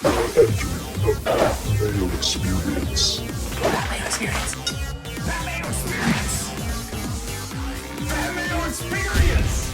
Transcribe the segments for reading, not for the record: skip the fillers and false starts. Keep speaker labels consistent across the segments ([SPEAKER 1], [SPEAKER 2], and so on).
[SPEAKER 1] The Mayo Experience.
[SPEAKER 2] That Mayo Experience. That Mayo Experience. That Mayo Experience.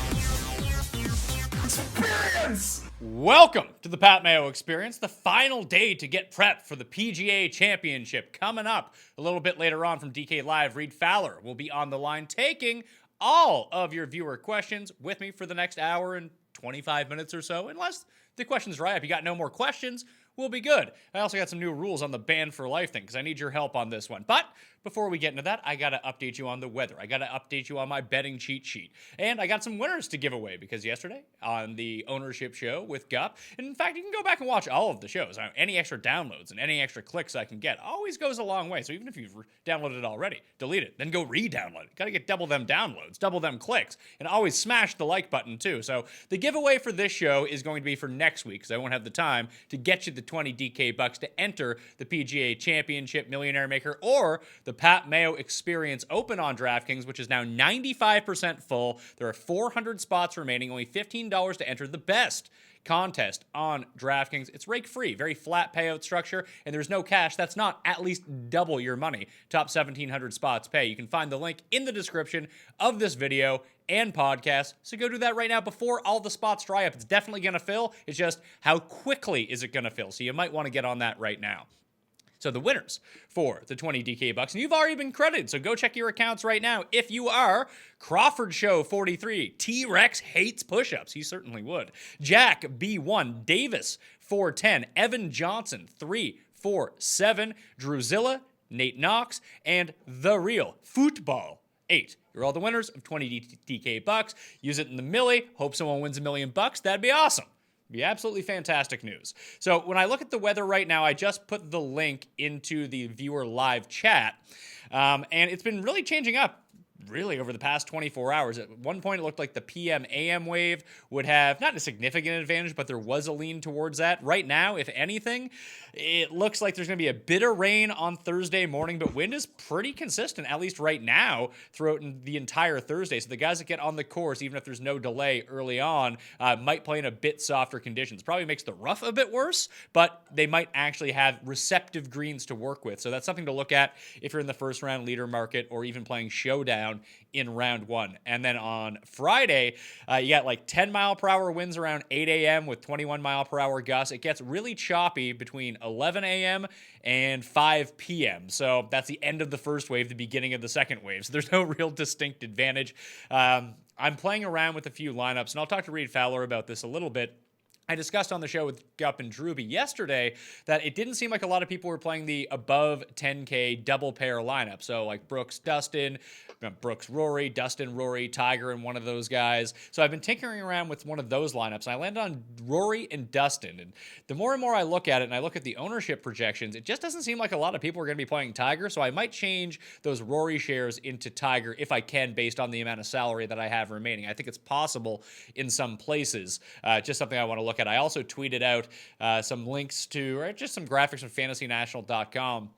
[SPEAKER 2] Experience.
[SPEAKER 3] Welcome to the Pat Mayo Experience, the final day to get prepped for the PGA Championship. Coming up a little bit later on from DK Live, Reid Fowler will be on the line taking all of your viewer questions with me for the next hour and 25 minutes or so, unless the questions dry up. You got no more questions, we'll be good. I also got some new rules on the ban for life thing because I need your help on this one. But before we get into that, I got to update you on the weather. I got to update you on my betting cheat sheet. And I got some winners to give away because yesterday on the ownership show with Gup, and in fact, you can go back and watch all of the shows. Any extra downloads and any extra clicks I can get always goes a long way. So even if you've downloaded it already, delete it, then go re-download it. Got to get double them downloads, double them clicks, and always smash the like button too. So the giveaway for this show is going to be for next week because I won't have the time to get you the 20 DK bucks to enter the PGA Championship Millionaire Maker or the Pat Mayo Experience Open on DraftKings, which is now 95% full. There are 400 spots remaining, only $15 to enter the best contest on DraftKings. It's rake-free, very flat payout structure, and there's no cash. That's not at least double your money. Top 1,700 spots pay. You can find the link in the description of this video and podcast, so go do that right now before all the spots dry up. It's definitely going to fill. It's just how quickly is it going to fill, so you might want to get on that right now. So the winners for the 20 DK bucks, and you've already been credited, so go check your accounts right now. If you are, Crawford Show 43, T-Rex hates push-ups, he certainly would. Jack B1, Davis 410, Evan Johnson 347, Druzilla, Nate Knox, and The Real Football 8. You're all the winners of 20 DK bucks. Use it in the millie. Hope someone wins $1 million bucks. That'd be awesome. Be absolutely fantastic news. So when I look at the weather right now, I just put the link into the viewer live chat, and it's been really changing up really over the past 24 hours. At one point, it looked like the PM-AM wave would have not a significant advantage, but there was a lean towards that. Right now, if anything, it looks like there's going to be a bit of rain on Thursday morning, but wind is pretty consistent, at least right now, throughout the entire Thursday. So the guys that get on the course, even if there's no delay early on, might play in a bit softer conditions. Probably makes the rough a bit worse, but they might actually have receptive greens to work with. So that's something to look at if you're in the first round leader market or even playing showdown in round one. And then on Friday, you got like 10 mile per hour winds around 8 a.m. with 21 mile per hour gusts. It gets really choppy between 11 a.m. and 5 p.m. So that's the end of the first wave, the beginning of the second wave. So there's no real distinct advantage. I'm playing around with a few lineups, and I'll talk to Reid Fowler about this a little bit. I discussed on the show with Gup and Drewby yesterday that it didn't seem like a lot of people were playing the above 10K double pair lineup. So like Brooks, Dustin, Brooks, Rory, Dustin, Rory, Tiger, and one of those guys. So I've been tinkering around with one of those lineups, and I landed on Rory and Dustin. And the more and more I look at it and I look at the ownership projections, it just doesn't seem like a lot of people are going to be playing Tiger. So I might change those Rory shares into Tiger if I can, based on the amount of salary that I have remaining. I think it's possible in some places. Just something I want to look at. I also tweeted out some links to, or just some graphics from fantasynational.com.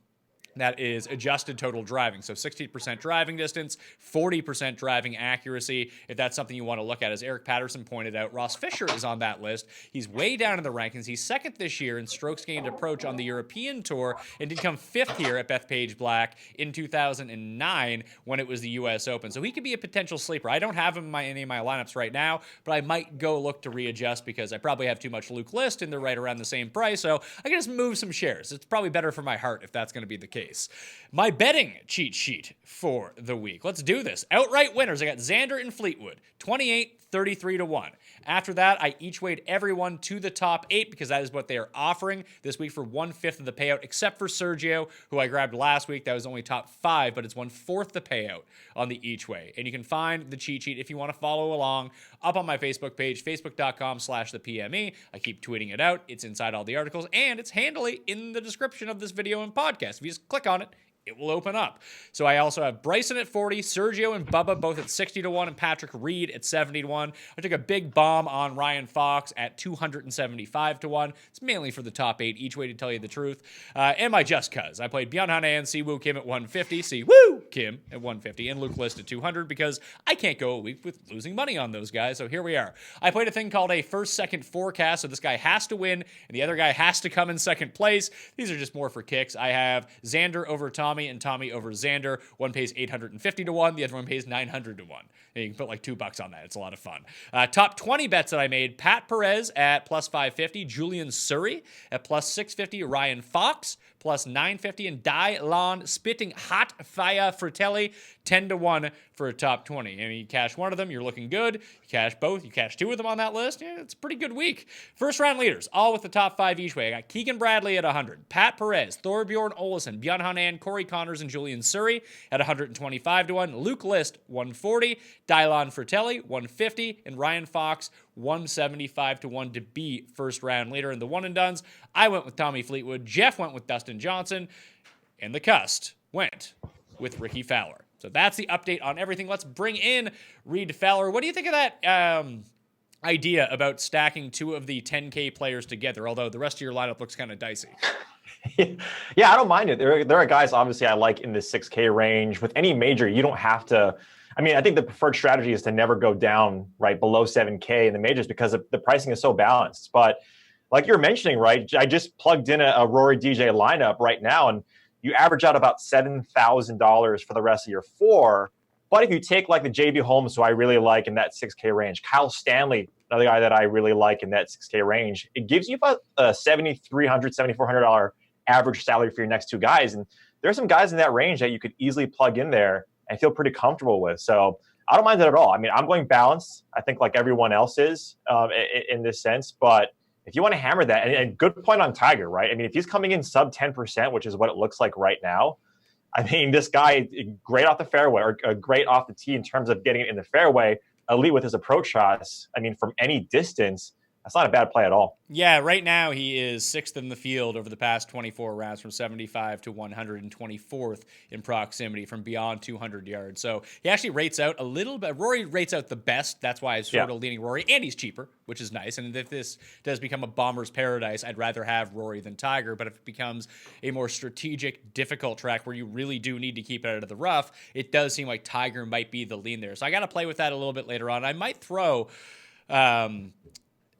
[SPEAKER 3] That is adjusted total driving. So 60% driving distance, 40% driving accuracy. If that's something you want to look at, as Eric Patterson pointed out, Ross Fisher is on that list. He's way down in the rankings. He's second this year in strokes gained approach on the European Tour and did come fifth here at Bethpage Black in 2009 when it was the U.S. Open. So he could be a potential sleeper. I don't have him in any of my lineups right now, but I might go look to readjust because I probably have too much Luke List and they're right around the same price. So I can just move some shares. It's probably better for my heart if that's going to be the case. My betting cheat sheet for the week. Let's do this. Outright winners. I got Xander and Fleetwood, 28, 33-1. After that, I each weighed everyone to the top 8 because that is what they are offering this week for 1/5 of the payout, except for Sergio, who I grabbed last week. That was only top 5, but it's 1/4 the payout on the each way. And you can find the cheat sheet if you want to follow along up on my Facebook page, facebook.com/thepme. I keep tweeting it out. It's inside all the articles, and it's handily in the description of this video and podcast. If you just click on it, it will open up. So I also have Bryson at 40, Sergio and Bubba both at 60 to 1, and Patrick Reed at 70 to 1. I took a big bomb on Ryan Fox at 275 to 1. It's mainly for the top 8 each way, to tell you the truth. And my just cuz. I played Byung-Hun and Siwoo Kim at 150, Siwoo Kim at 150, and Luke List at 200 because I can't go a week with losing money on those guys. So here we are. I played a thing called a first-second forecast, so this guy has to win and the other guy has to come in second place. These are just more for kicks. I have Xander over Tommy and Tommy over Xander. One pays 850 to 1. The other one pays 900 to 1. And you can put like $2 on that. It's a lot of fun. Top 20 bets that I made: Pat Perez at plus 550, Julian Surrey at plus 650, Ryan Fox plus 950, and Dylon Spitting Hot Fire Fratelli 10 to 1 for a top 20. And you cash one of them, you're looking good. You cash both, you cash two of them on that list. Yeah, it's a pretty good week. First round leaders, all with the top 5 each way. I got Keegan Bradley at 100, Pat Perez, Thorbjorn Olesen, Byung-Hun An, Corey Connors, and Julian Surrey at 125 to 1. Luke List 140, Dylon Fratelli 150, and Ryan Fox 175 to 1 to be first round leader. In the one and dones, I went with Tommy Fleetwood, Jeff went with Dustin Johnson, and the cust went with Ricky Fowler. So that's the update on everything. Let's bring in Reid Fowler. What do you think of that idea about stacking 2 of the 10K players together, although the rest of your lineup looks kind of dicey?
[SPEAKER 4] Yeah, I don't mind it. There are guys, obviously, I like in the 6K range. With any major, you don't have to. I mean, I think the preferred strategy is to never go down right below 7K in the majors because the pricing is so balanced. But like you're mentioning, right, I just plugged in a Rory DJ lineup right now, and you average out about $7,000 for the rest of your 4. But if you take like the JB Holmes, who I really like in that 6K range, Kyle Stanley, another guy that I really like in that 6K range, it gives you about a $7,300, $7,400 average salary for your next 2 guys. And there are some guys in that range that you could easily plug in there and feel pretty comfortable with. So I don't mind that at all. I mean, I'm going balanced, I think, like everyone else is in this sense. But if you want to hammer that, and good point on Tiger, right? I mean, if he's coming in sub 10%, which is what it looks like right now, I mean, this guy, great off the fairway, or great off the tee in terms of getting it in the fairway, elite with his approach shots. I mean, from any distance, that's not a bad play at all.
[SPEAKER 3] Yeah, right now he is 6th in the field over the past 24 rounds, from 75 to 124th in proximity from beyond 200 yards. So he actually rates out a little bit. Rory rates out the best. That's why I'm sort of leaning Rory, and he's cheaper, which is nice. And if this does become a bomber's paradise, I'd rather have Rory than Tiger. But if it becomes a more strategic, difficult track where you really do need to keep it out of the rough, it does seem like Tiger might be the lean there. So I got to play with that a little bit later on. I might throw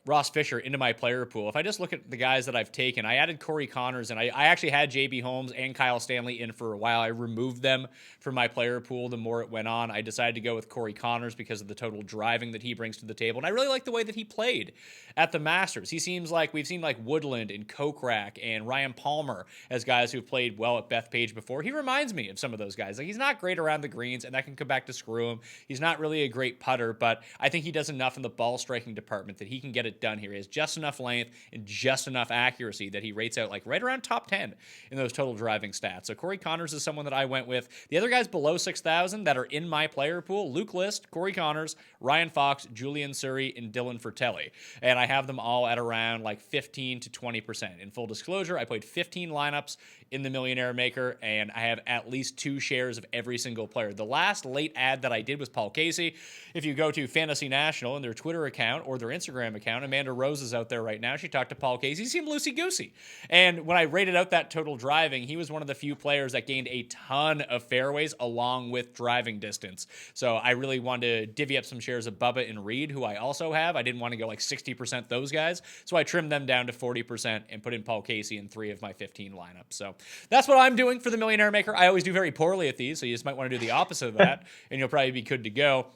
[SPEAKER 3] Ross Fisher into my player pool. If I just look at the guys that I've taken, I added Corey Connors, and I actually had JB Holmes and Kyle Stanley in for a while. I removed them from my player pool the more it went on. I decided to go with Corey Connors because of the total driving that he brings to the table, and I really like the way that he played at the Masters. He seems like we've seen like Woodland and Kokrak and Ryan Palmer as guys who've played well at Bethpage before. He reminds me of some of those guys. Like, he's not great around the greens, and that can come back to screw him. He's not really a great putter, but I think he does enough in the ball striking department that he can get it done here. He has just enough length and just enough accuracy that he rates out like right around top 10 in those total driving stats. So Corey Connors is someone that I went with. The other guys below 6,000 that are in my player pool: Luke List, Corey Connors, Ryan Fox, Julian Surrey, and Dylan Fratelli. And I have them all at around like 15 to 20%. In full disclosure, I played 15 lineups in the Millionaire Maker, and I have at least 2 shares of every single player. The last late ad that I did was Paul Casey. If you go to Fantasy National and their Twitter account or their Instagram account, Amanda Rose is out there right now. She talked to Paul Casey. He seemed loosey-goosey. And when I rated out that total driving, he was one of the few players that gained a ton of fairways along with driving distance. So I really wanted to divvy up some shares of Bubba and Reed, who I also have. I didn't want to go like 60% those guys. So I trimmed them down to 40% and put in Paul Casey in 3 of my 15 lineups. So that's what I'm doing for the Millionaire Maker. I always do very poorly at these, so you just might want to do the opposite of that, and you'll probably be good to go.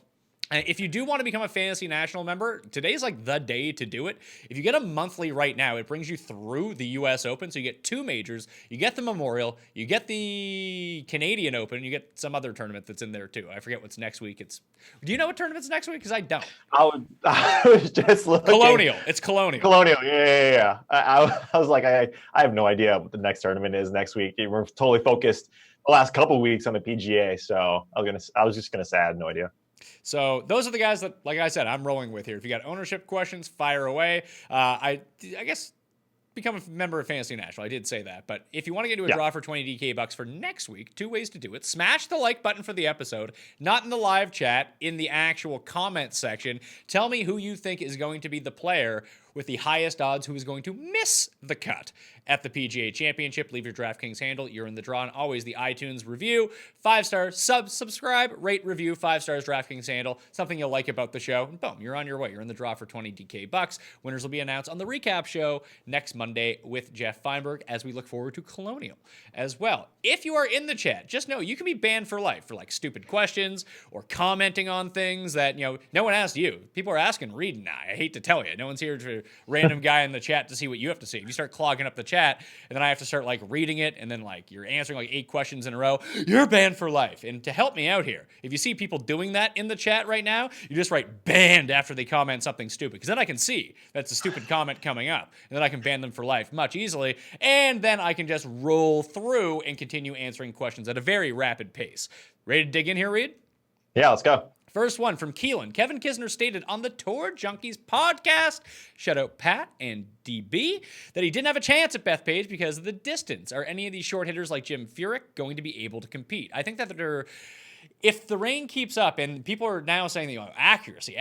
[SPEAKER 3] If you do want to become a Fantasy National member, today's like the day to do it. If you get a monthly right now, it brings you through the U.S. Open. So you get 2 majors, you get the Memorial, you get the Canadian Open, and you get some other tournament that's in there too. I forget what's next week. Do you know what tournament's next week? Because I don't.
[SPEAKER 4] I was just looking.
[SPEAKER 3] Colonial. It's Colonial.
[SPEAKER 4] Colonial. Yeah. I was like, I have no idea what the next tournament is next week. We're totally focused the last couple of weeks on the PGA. So I was just gonna say I had no idea.
[SPEAKER 3] So those are the guys that, like I said, I'm rolling with here. If you got ownership questions, fire away. I guess become a member of Fantasy National. I did say that. But if you want to get into a draw for 20 DK bucks for next week, 2 ways to do it. Smash the like button for the episode, not in the live chat, in the actual comment section. Tell me who you think is going to be the player with the highest odds who is going to miss the cut at the PGA Championship. Leave your DraftKings handle. You're in the draw. And always the iTunes review. 5-star, subscribe, rate, review, 5 stars, DraftKings handle. Something you'll like about the show. And boom, you're on your way. You're in the draw for 20 DK bucks. Winners will be announced on the recap show next Monday with Jeff Feinberg as we look forward to Colonial as well. If you are in the chat, just know you can be banned for life for like stupid questions or commenting on things that, no one asked you. People are asking Reid and I hate to tell you. No one's here to random guy in the chat to see what you have to see. If you start clogging up the chat and then I have to start like reading it and then like you're answering like 8 questions in a row, you're banned for life. And to help me out here, if you see people doing that in the chat right now, you just write banned after they comment something stupid, because then I can see that's a stupid comment coming up and then I can ban them for life much easily. And then I can just roll through and continue answering questions at a very rapid pace. Ready to dig in here, Reid?
[SPEAKER 4] Yeah, let's go.
[SPEAKER 3] First one from Keelan. Kevin Kisner stated on the Tour Junkies podcast, shout out Pat and DB, that he didn't have a chance at Bethpage because of the distance. Are any of these short hitters like Jim Furyk going to be able to compete? I think that if the rain keeps up, and people are now saying, accuracy,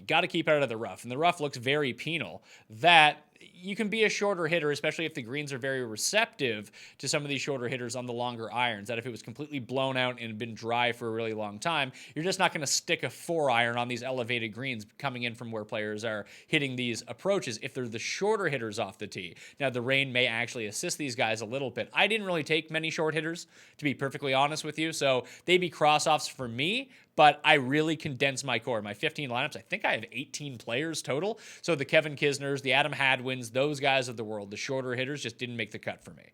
[SPEAKER 3] got to keep out of the rough, and the rough looks very penal, that you can be a shorter hitter, especially if the greens are very receptive to some of these shorter hitters on the longer irons, that if it was completely blown out and been dry for a really long time, you're just not going to stick a 4-iron on these elevated greens coming in from where players are hitting these approaches if they're the shorter hitters off the tee. Now, the rain may actually assist these guys a little bit. I didn't really take many short hitters, to be perfectly honest with you, so they'd be cross-offs for me, but I really condensed my core. My 15 lineups, I think I have 18 players total. So the Kevin Kisners, the Adam Hadwins, those guys of the world, the shorter hitters just didn't make the cut for me.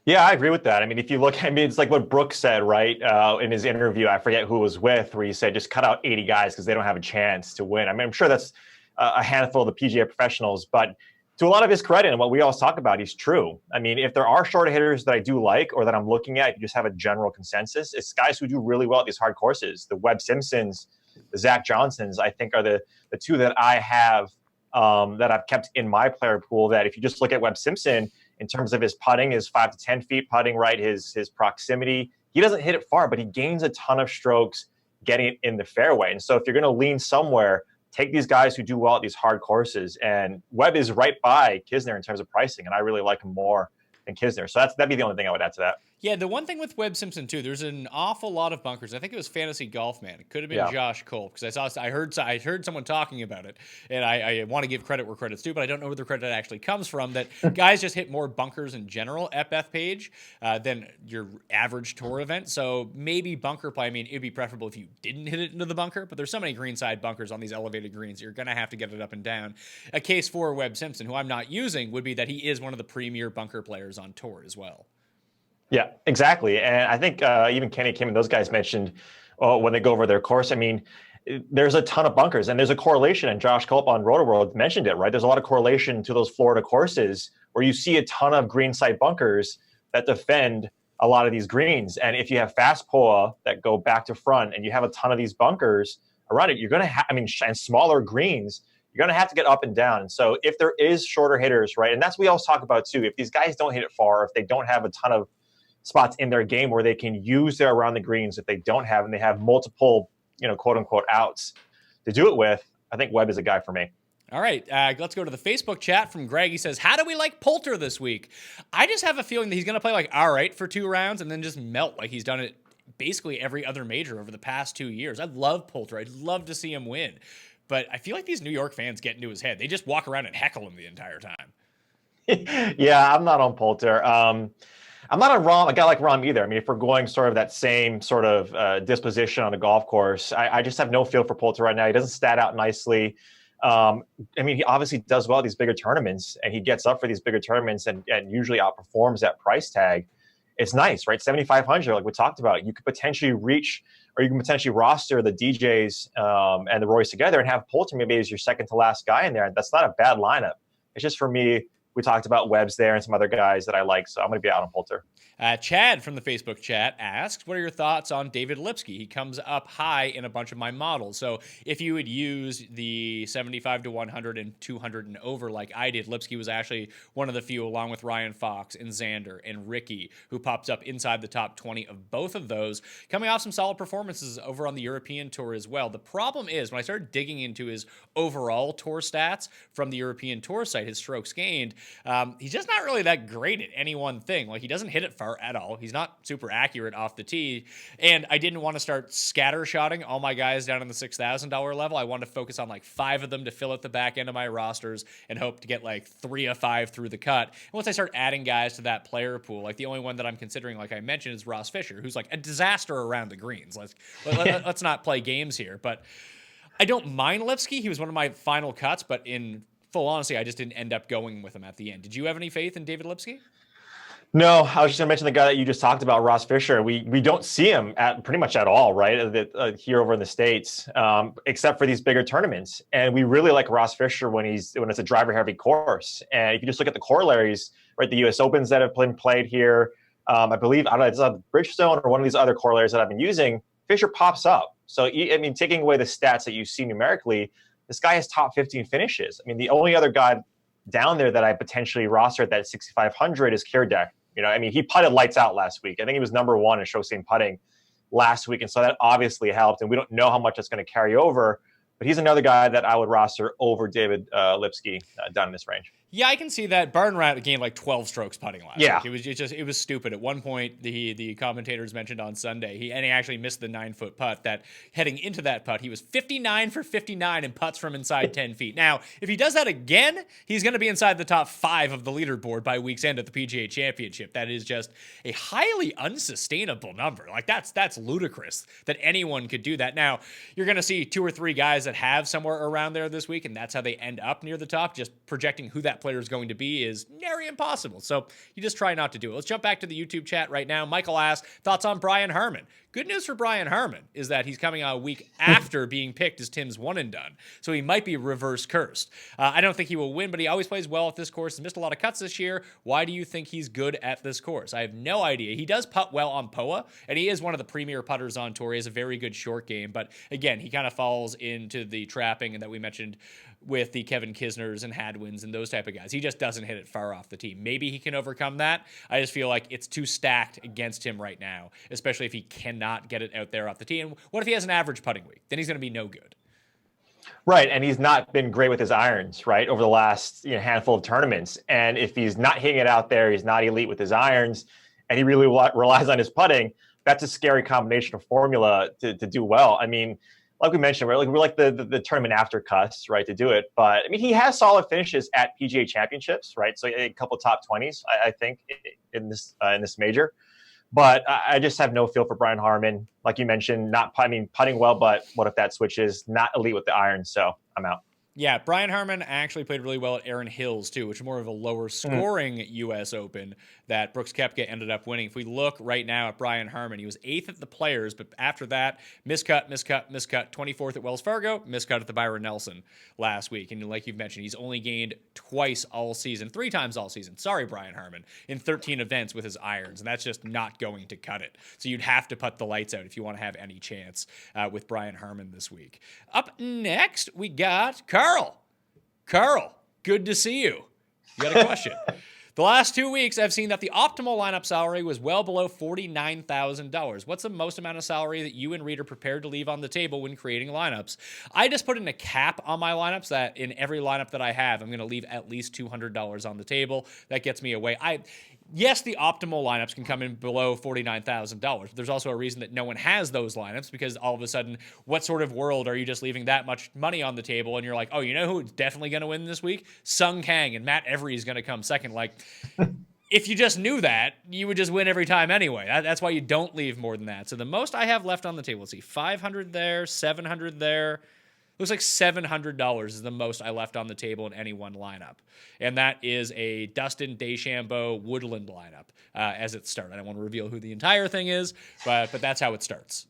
[SPEAKER 4] Yeah, I agree with that. I mean, if you look, it's like what Brooks said, right, in his interview, I forget who it was with, where he said, just cut out 80 guys because they don't have a chance to win. I mean, I'm sure that's a handful of the PGA professionals, but to a lot of his credit and what we always talk about, he's true. I mean, if there are shorter hitters that I do like or that I'm looking at, if you just have a general consensus, it's guys who do really well at these hard courses. The Webb Simpsons, the Zach Johnsons, I think are the two that I have that I've kept in my player pool, that if you just look at Webb Simpson in terms of his putting, his 5 to 10 feet putting, right, his proximity, he doesn't hit it far, but he gains a ton of strokes getting it in the fairway. And so if you're going to lean somewhere, take these guys who do well at these hard courses. And Webb is right by Kisner in terms of pricing, and I really like him more than Kisner. So that'd be the only thing I would add to that.
[SPEAKER 3] Yeah, the one thing with Webb Simpson too, there's an awful lot of bunkers. I think it was Fantasy Golf Man. It could have been Josh Cole, because I heard someone talking about it, and I want to give credit where credit's due, but I don't know where the credit actually comes from. That guys just hit more bunkers in general at Bethpage than your average tour event. So maybe bunker play. I mean, it'd be preferable if you didn't hit it into the bunker, but there's so many greenside bunkers on these elevated greens, you're gonna have to get it up and down. A case for Webb Simpson, who I'm not using, would be that he is one of the premier bunker players on tour as well.
[SPEAKER 4] Yeah, exactly. And I think even Kenny Kim and those guys mentioned when they go over their course, I mean, there's a ton of bunkers, and there's a correlation, and Josh Culp on RotoWorld mentioned it, right? There's a lot of correlation to those Florida courses where you see a ton of greenside bunkers that defend a lot of these greens. And if you have fast POA that go back to front and you have a ton of these bunkers around it, you're going to have, and smaller greens, you're going to have to get up and down. And so if there is shorter hitters, right, and that's what we always talk about too, if these guys don't hit it far, if they don't have a ton of spots in their game where they can use their around the greens, if they don't have, and they have multiple, quote unquote outs to do it with, I think Webb is a guy for me.
[SPEAKER 3] All right, let's go to the Facebook chat from Greg. He says, how do we like Poulter this week? I just have a feeling that he's going to play like all right for 2 rounds and then just melt like he's done it basically every other major over the past 2 years. I love Poulter. I'd love to see him win. But I feel like these New York fans get into his head. They just walk around and heckle him the entire time.
[SPEAKER 4] Yeah, I'm not on Poulter. I'm not a guy like Rahm either. I mean, if we're going sort of that same sort of disposition on a golf course, I just have no feel for Poulter right now. He doesn't stat out nicely. I mean, he obviously does well at these bigger tournaments, and he gets up for these bigger tournaments and usually outperforms that price tag. It's nice, right? 7,500, like we talked about. You could potentially reach, or you can potentially roster the DJs and the Royce together and have Poulter maybe as your second to last guy in there. That's not a bad lineup. It's just, for me, We talked about Webb's there and some other guys that I like, so I'm going to be out on Poulter.
[SPEAKER 3] Chad from the Facebook chat asks, what are your thoughts on David Lipsky? He comes up high in a bunch of my models. So if you would use the 75 to 100 and 200 and over like I did, Lipsky was actually one of the few, along with Ryan Fox and Xander and Ricky, who pops up inside the top 20 of both of those, coming off some solid performances over on the European Tour as well. The problem is, when I started digging into his overall tour stats from the European Tour site, his strokes gained, he's just not really that great at any one thing. Like, he doesn't hit it far at all. He's not super accurate off the tee. And I didn't want to start scattershotting all my guys down in the $6,000 level. I wanted to focus on like 5 of them to fill out the back end of my rosters and hope to get like 3 of 5 through the cut. And once I start adding guys to that player pool, like the only one that I'm considering, like I mentioned, is Ross Fisher, who's like a disaster around the greens. Let's not play games here. But I don't mind Lipsky. He was one of my final cuts, but in full honesty, I just didn't end up going with him at the end. Did you have any faith in David Lipsky?
[SPEAKER 4] No, I was just going to mention the guy that you just talked about, Ross Fisher. We don't see him at pretty much at all, right? Here over in the States, except for these bigger tournaments. And we really like Ross Fisher when it's a driver-heavy course. And if you just look at the corollaries, right, the U.S. Opens that have been played here, I believe, I don't know, it's on Bridgestone or one of these other corollaries that I've been using, Fisher pops up. So, I mean, taking away the stats that you see numerically, this guy has top 15 finishes. I mean, the only other guy down there that I potentially roster at that 6,500 is Kirdek. You know, I mean, he putted lights out last week. I think he was number 1 in stroke gained putting last week. And so that obviously helped. And we don't know how much that's going to carry over. But he's another guy that I would roster over David Lipsky down in this range. Yeah,
[SPEAKER 3] I can see that. Barnrat gained like 12 strokes putting last week. It was stupid. At one point, the commentators mentioned on Sunday, he actually missed the 9-foot putt. That heading into that putt, he was 59 for 59 in putts from inside 10 feet. Now, if he does that again, he's going to be inside the top 5 of the leaderboard by week's end at the PGA Championship. That is just a highly unsustainable number. Like that's ludicrous that anyone could do that. Now, you're going to see 2 or 3 guys that have somewhere around there this week, and that's how they end up near the top. Just projecting who that player is going to be is nearly impossible. So you just try not to do it. Let's jump back to the YouTube chat right now. Michael asks, thoughts on Brian Harman? Good news for Brian Harman is that he's coming out a week after being picked as Tim's one and done. So he might be reverse cursed. I don't think he will win, but he always plays well at this course. He's missed a lot of cuts this year. Why do you think he's good at this course? I have no idea. He does putt well on POA, and he is one of the premier putters on tour. He has a very good short game, but again, he kind of falls into the trapping that we mentioned with the Kevin Kisners and Hadwins and those type of guys. He just doesn't hit it far off the tee. Maybe he can overcome that. I just feel like it's too stacked against him right now, especially if he cannot get it out there off the tee. And what if he has an average putting week? Then he's going to be no good.
[SPEAKER 4] Right, and he's not been great with his irons, right, over the last handful of tournaments. And if he's not hitting it out there, he's not elite with his irons, and he really relies on his putting, that's a scary combination of formula to do well. I mean, like we mentioned, we're like the tournament after cuts, right, to do it. But I mean, he has solid finishes at PGA Championships, right? So a couple top 20s, I think, in this major. But I just have no feel for Brian Harman. Like you mentioned, putting well, but what if that switches? Not elite with the irons, so I'm out.
[SPEAKER 3] Yeah, Brian Harman actually played really well at Aaron Hills, too, which is more of a lower scoring U.S. Open that Brooks Koepka ended up winning. If we look right now at Brian Harman, he was 8th at the Players, but after that, miscut, 24th at Wells Fargo, miscut at the Byron Nelson last week. And like you've mentioned, he's only gained 3 times all season. Sorry, Brian Harman, in 13 events with his irons, and that's just not going to cut it. So you'd have to put the lights out if you want to have any chance with Brian Harman this week. Up next, we got Carl, good to see you. You got a question. The last 2 weeks, I've seen that the optimal lineup salary was well below $49,000. What's the most amount of salary that you and Reid are prepared to leave on the table when creating lineups? I just put in a cap on my lineups that in every lineup that I have, I'm going to leave at least $200 on the table. That gets me away. Yes, the optimal lineups can come in below $49,000, but there's also a reason that no one has those lineups, because all of a sudden, what sort of world are you just leaving that much money on the table and you're like, oh, you know who's definitely going to win this week? Sung Kang, and Matt Every is going to come second. Like, if you just knew that, you would just win every time anyway. That's why you don't leave more than that. So the most I have left on the table, let's see, 500 there, 700 there. Looks like $700 is the most I left on the table in any one lineup. And that is a Dustin DeChambeau Woodland lineup as it started. I don't want to reveal who the entire thing is, but that's how it starts.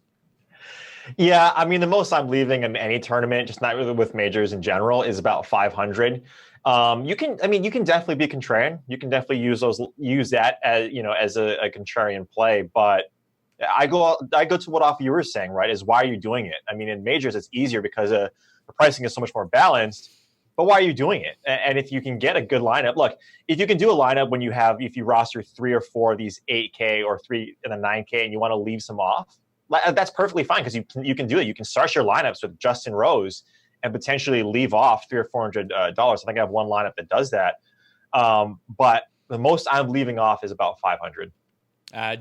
[SPEAKER 4] Yeah, I mean, the most I'm leaving in any tournament, just not really with majors in general, is about 500. You can definitely be contrarian. You can definitely use that as a contrarian play. But I go to what off you were saying, right? Is why are you doing it? I mean, in majors it's easier because the pricing is so much more balanced. But why are you doing it? And if you can get a good lineup, look, if you can do a lineup if you roster 3 or 4 of these 8K or 3 in the 9K and you want to leave some off, that's perfectly fine because you can do it. You can start your lineups with Justin Rose and potentially leave off $300 or $400. I think I have one lineup that does that. But the most I'm leaving off is about 500.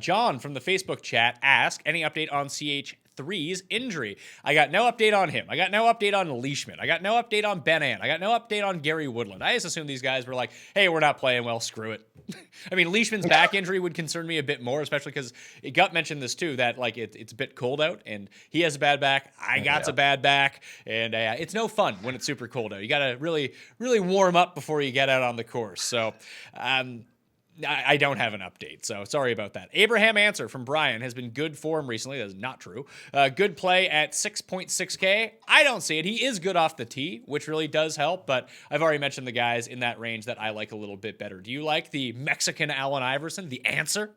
[SPEAKER 3] John from the Facebook chat asked, any update on CH3's injury? I got no update on him. I got no update on Leishman. I got no update on Ben Ann. I got no update on Gary Woodland. I just assumed these guys were like, hey, we're not playing well, screw it. I mean, Leishman's back injury would concern me a bit more, especially because Gut mentioned this too, that like it's a bit cold out and he has a bad back. I got a bad back, and it's no fun when it's super cold out. You got to really, really warm up before you get out on the course. So, I don't have an update, so sorry about that. Abraham Answer from Brian has been good form recently. That is not true. Good play at 6.6K. I don't see it. He is good off the tee, which really does help, but I've already mentioned the guys in that range that I like a little bit better. Do you like the Mexican Allen Iverson, the Answer?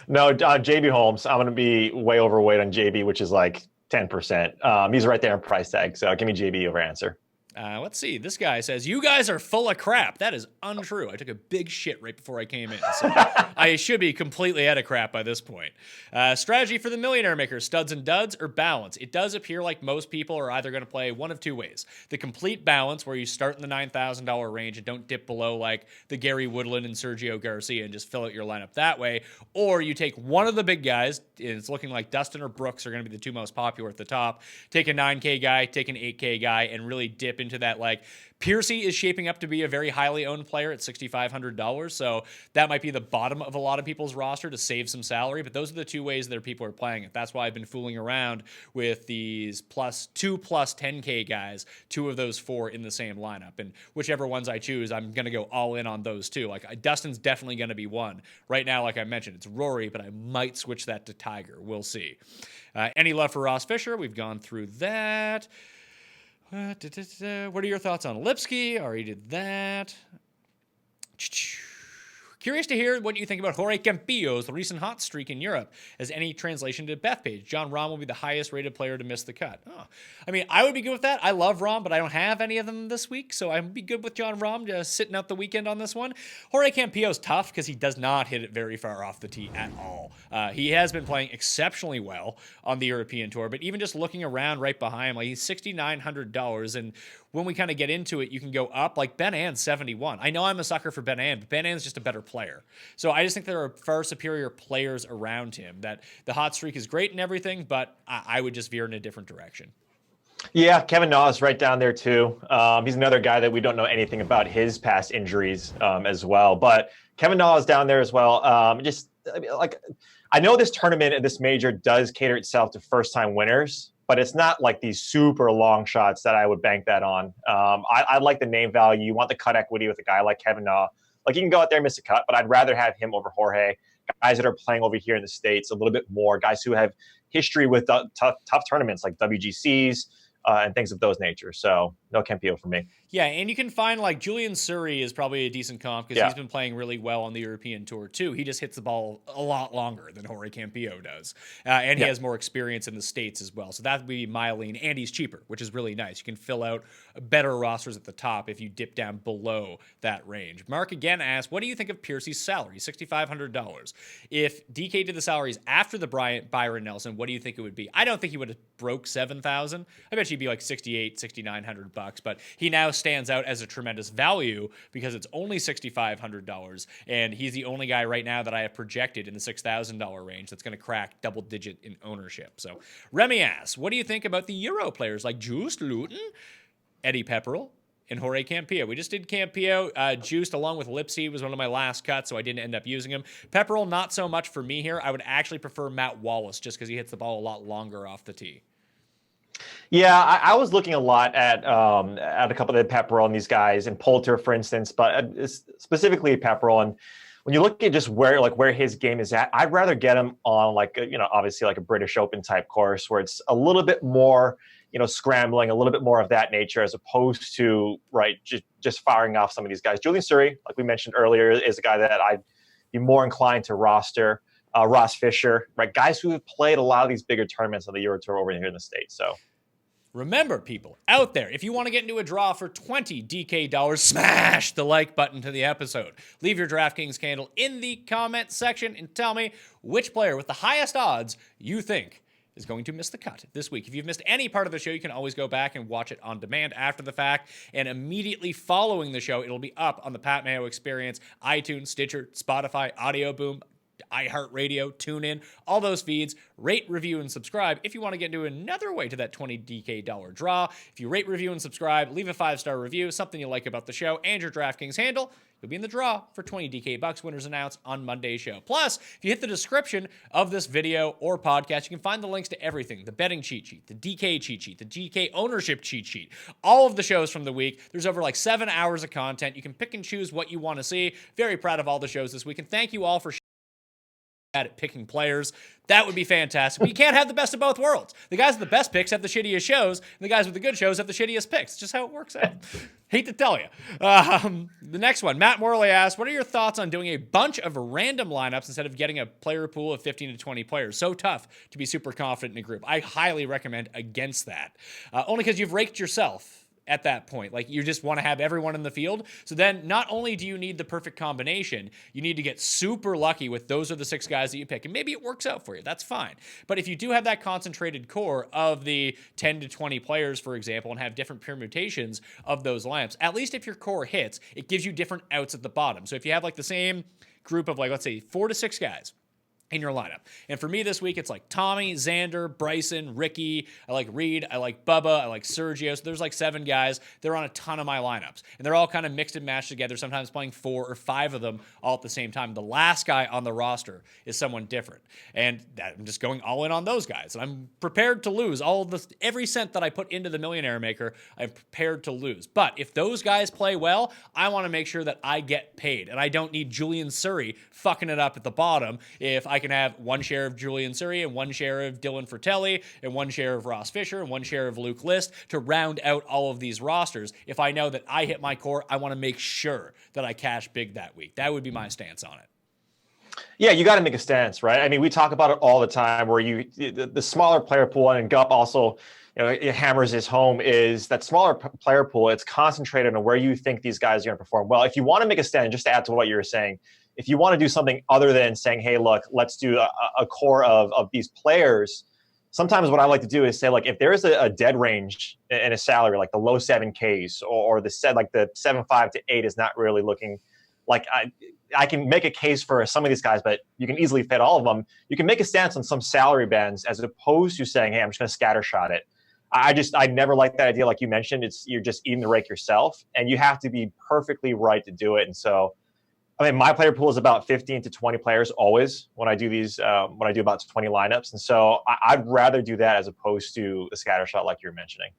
[SPEAKER 4] No, JB Holmes. I'm going to be way overweight on JB, which is like 10%. He's right there in price tag, so give me JB over Answer.
[SPEAKER 3] Let's see. This guy says, you guys are full of crap. That is untrue. I took a big shit right before I came in. So I should be completely out of crap by this point. Strategy for the millionaire maker, studs and duds or balance? It does appear like most people are either going to play one of two ways. The complete balance, where you start in the $9,000 range and don't dip below like the Gary Woodland and Sergio Garcia and just fill out your lineup that way. Or you take one of the big guys. It's looking like Dustin or Brooks are going to be the two most popular at the top. Take a 9K guy, take an 8K guy, and really dip into that. Like Piercy is shaping up to be a very highly owned player at $6,500, so that might be the bottom of a lot of people's roster to save some salary, but those are the two ways that people are playing it. That's why I've been fooling around with these +2 plus 10K guys, 2 of those 4 in the same lineup, and whichever ones I choose, I'm going to go all in on those 2. Like Dustin's definitely going to be one. Right now, like I mentioned, it's Rory, but I might switch that to Tiger. We'll see. Any love for Ross Fisher? We've gone through that. What are your thoughts on Lipsky? Already did that. Curious to hear what you think about Jorge Campillo's recent hot streak in Europe. As any translation to Bethpage, John Rahm will be the highest rated player to miss the cut. Oh. I mean, I would be good with that. I love Rahm, but I don't have any of them this week, so I'd be good with John Rahm just sitting out the weekend on this one. Jorge Campillo's tough because he does not hit it very far off the tee at all. He has been playing exceptionally well on the European Tour, but even just looking around right behind him, like he's $6,900, and when we kind of get into it, you can go up. Like Ben Ann's 71. I know I'm a sucker for Ben Ann, but Ben Ann's just a better player. So I just think there are far superior players around him. That the hot streak is great and everything, but I would just veer in a different direction.
[SPEAKER 4] Yeah, Kevin Na is right down there too. He's another guy that we don't know anything about his past injuries as well. But Kevin Na is down there as well. I know this tournament and this major does cater itself to first-time winners, but it's not like these super long shots that I would bank that on. I like the name value. You want the cut equity with a guy like Kevin Na. Like, you can go out there and miss a cut, but I'd rather have him over Jorge. Guys that are playing over here in the States a little bit more, guys who have history with tough tournaments like WGCs and things of those nature. So no Campillo for me.
[SPEAKER 3] Yeah, and you can find like Julian Surrey is probably a decent comp because he's been playing really well on the European Tour too. He just hits the ball a lot longer than Jorge Campillo does. And he has more experience in the States as well. So that would be my lean. And he's cheaper, which is really nice. You can fill out better rosters at the top if you dip down below that range. Mark again asks, what do you think of Piercy's salary? $6,500. If DK did the salaries after the Byron Nelson, what do you think it would be? I don't think he would have broke $7,000. I bet he'd be like $6,900, but he now stands out as a tremendous value because it's only $6,500, and he's the only guy right now that I have projected in the $6,000 range that's going to crack double digit in ownership. So Remy asks, what do you think about the Euro players like Juiced, Luton, Eddie Pepperell, and Jorge Campillo? We just did Campillo. Juiced along with Lipsy was one of my last cuts, so I didn't end up using him. Pepperell, not so much for me here. I would actually prefer Matt Wallace just because he hits the ball a lot longer off the tee.
[SPEAKER 4] Yeah, I was looking a lot at a couple of the Pepperell and these guys, and Poulter, for instance, but specifically Pepperell. And when you look at just where his game is at, I'd rather get him on obviously like a British Open type course where it's a little bit more scrambling, a little bit more of that nature, as opposed to just firing off some of these guys. Julian Surrey, like we mentioned earlier, is a guy that I'd be more inclined to roster. Ross Fisher, right? Guys who have played a lot of these bigger tournaments on the Euro Tour over here in the States. So
[SPEAKER 3] remember, people out there, if you want to get into a draw for $20 DK, smash the like button to the episode. Leave your DraftKings candle in the comment section and tell me which player with the highest odds you think is going to miss the cut this week. If you've missed any part of the show, you can always go back and watch it on demand after the fact. And immediately following the show, it'll be up on the Pat Mayo Experience, iTunes, Stitcher, Spotify, Audio Boom, iHeartRadio, TuneIn, all those feeds. Rate, review, and subscribe if you want to get into another way to that $20 DK draw. If you rate, review, and subscribe, leave a 5-star review, something you like about the show, and your DraftKings handle, you'll be in the draw for 20 DK bucks. Winners announced on Monday's show. Plus, if you hit the description of this video or podcast, you can find the links to everything: the betting cheat sheet, the DK cheat sheet, the DK ownership cheat sheet, all of the shows from the week. There's over 7 hours of content. You can pick and choose what you want to see. Very proud of all the shows this week, and thank you all for at picking players. That would be fantastic. But you can't have the best of both worlds. The guys with the best picks have the shittiest shows, and the guys with the good shows have the shittiest picks. It's just how it works out. Hate to tell you. The next one, Matt Morley asks, what are your thoughts on doing a bunch of random lineups instead of getting a player pool of 15 to 20 players? So tough to be super confident in a group. I highly recommend against that. Only because you've raked yourself at that point. You just want to have everyone in the field. So then not only do you need the perfect combination, you need to get super lucky with those are the 6 guys that you pick. And maybe it works out for you. That's fine. But if you do have that concentrated core of the 10 to 20 players, for example, and have different permutations of those lineups, at least if your core hits, it gives you different outs at the bottom. So if you have the same group of let's say 4 to 6 guys in your lineup. And for me this week, it's Tommy, Xander, Bryson, Ricky. I like Reid. I like Bubba. I like Sergio. So there's 7 guys. They're on a ton of my lineups. And they're all kind of mixed and matched together, sometimes playing 4 or 5 of them all at the same time. The last guy on the roster is someone different. And I'm just going all in on those guys. And I'm prepared to lose. Every cent that I put into the Millionaire Maker, I'm prepared to lose. But if those guys play well, I want to make sure that I get paid. And I don't need Julian Surrey fucking it up at the bottom if I can have 1 share of Julian Surrey and 1 share of Dylan Fratelli and 1 share of Ross Fisher and 1 share of Luke List to round out all of these rosters. If I know that I hit my core, I want to make sure that I cash big that week. That would be my stance on it.
[SPEAKER 4] Yeah, you got to make a stance, right? I mean, we talk about it all the time where the smaller player pool, and Gup also it hammers his home, is that smaller player pool. It's concentrated on where you think these guys are going to perform well. If you want to make a stand, just to add to what you were saying, if you want to do something other than saying, hey, look, let's do a core of these players, sometimes what I like to do is say, if there is a dead range in a salary, the low 7Ks or the 7.5 to 8 is not really looking like I can make a case for some of these guys, but you can easily fit all of them. You can make a stance on some salary bands as opposed to saying, hey, I'm just going to scattershot it. I never like that idea. Like you mentioned, you're just eating the rake yourself, and you have to be perfectly right to do it. And so, my player pool is about 15 to 20 players always when I do these, when I do about 20 lineups. And so I'd rather do that as opposed to a scattershot like you're mentioning.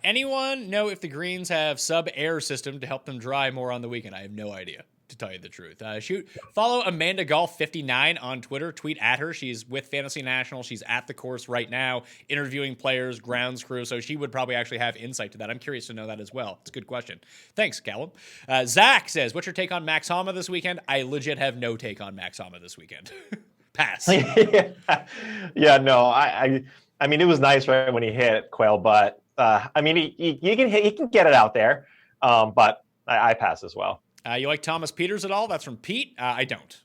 [SPEAKER 3] Anyone know if the greens have sub-air system to help them dry more on the weekend? I have no idea, to tell you the truth. Follow Amanda Golf 59 on Twitter. Tweet at her. She's with Fantasy National. She's at the course right now, interviewing players, grounds crew. So she would probably actually have insight to that. I'm curious to know that as well. It's a good question. Thanks, Callum. Zach says, what's your take on Max Homa this weekend? I legit have no take on Max Homa this weekend. Pass.
[SPEAKER 4] Yeah, no, I mean, it was nice right when he hit Quail, but he can get it out there. But I pass as well.
[SPEAKER 3] You like Thomas Peters at all? That's from Pete. I don't.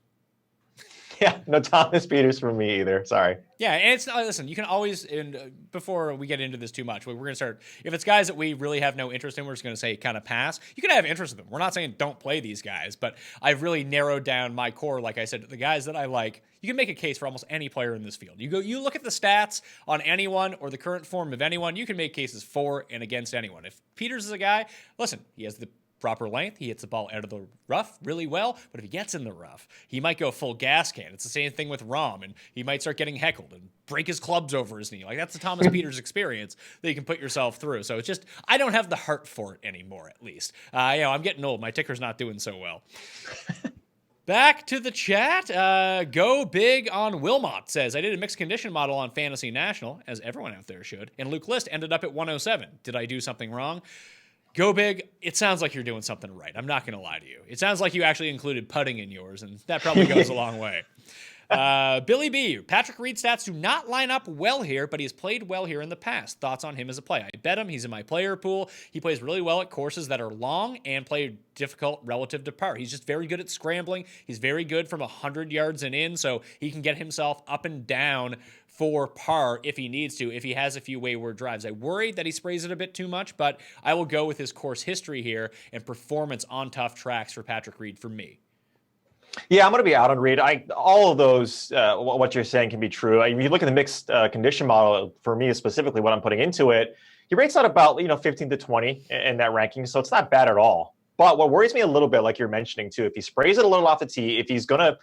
[SPEAKER 4] Yeah, no Thomas Peters for me either. Sorry.
[SPEAKER 3] Yeah, and it's listen. You can always, before we get into this too much, we're going to start. If it's guys that we really have no interest in, we're just going to say kind of pass. You can have interest in them. We're not saying don't play these guys, but I've really narrowed down my core. Like I said, the guys that I like, you can make a case for almost any player in this field. You look at the stats on anyone or the current form of anyone. You can make cases for and against anyone. If Peters is a guy, listen, he has the proper length. He hits the ball out of the rough really well, but if he gets in the rough, he might go full gas can. It's the same thing with Rahm, and he might start getting heckled and break his clubs over his knee. That's the Thomas Peters experience that you can put yourself through. So it's just, I don't have the heart for it anymore, at least. I'm getting old. My ticker's not doing so well. Back to the chat. Go big on Wilmot says, I did a mixed condition model on Fantasy National, as everyone out there should, and Luke List ended up at 107. Did I do something wrong? Go big. It sounds like you're doing something right. I'm not going to lie to you. It sounds like you actually included putting in yours, and that probably goes a long way. Billy B. Patrick Reed stats do not line up well here, but he's played well here in the past. Thoughts on him as a play? I bet him. He's in my player pool. He plays really well at courses that are long and play difficult relative to par. He's just very good at scrambling. He's very good from 100 yards and in, so he can get himself up and down for par if he needs to, if he has a few wayward drives. I worry that he sprays it a bit too much, but I will go with his course history here and performance on tough tracks for Patrick Reed for me.
[SPEAKER 4] Yeah, I'm going to be out on Reed. All of those, what you're saying can be true. If you look at the mixed condition model, for me specifically, what I'm putting into it, he rates out about 15 to 20 in that ranking, so it's not bad at all. But what worries me a little bit, like you're mentioning too, if he sprays it a little off the tee, if he's going to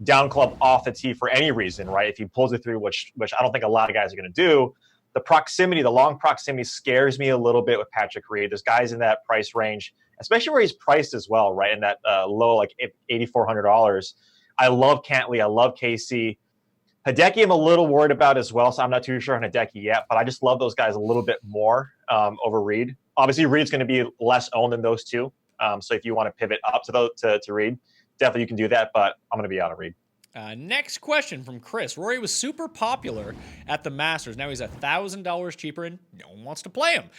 [SPEAKER 4] down club off the tee for any reason, right? If he pulls it through, which I don't think a lot of guys are going to do, the long proximity scares me a little bit with Patrick Reed. There's guys in that price range, especially where he's priced as well, right? In that low, like $8,400. I love Cantley. I love KC. Hideki I'm a little worried about as well, so I'm not too sure on Hideki yet, but I just love those guys a little bit more over Reed. Obviously, Reed's going to be less owned than those two. So if you want to pivot up to Reed, definitely you can do that, but I'm going to be out of Reed.
[SPEAKER 3] Next question from Chris. Rory was super popular at the Masters. Now he's $1,000 cheaper and no one wants to play him.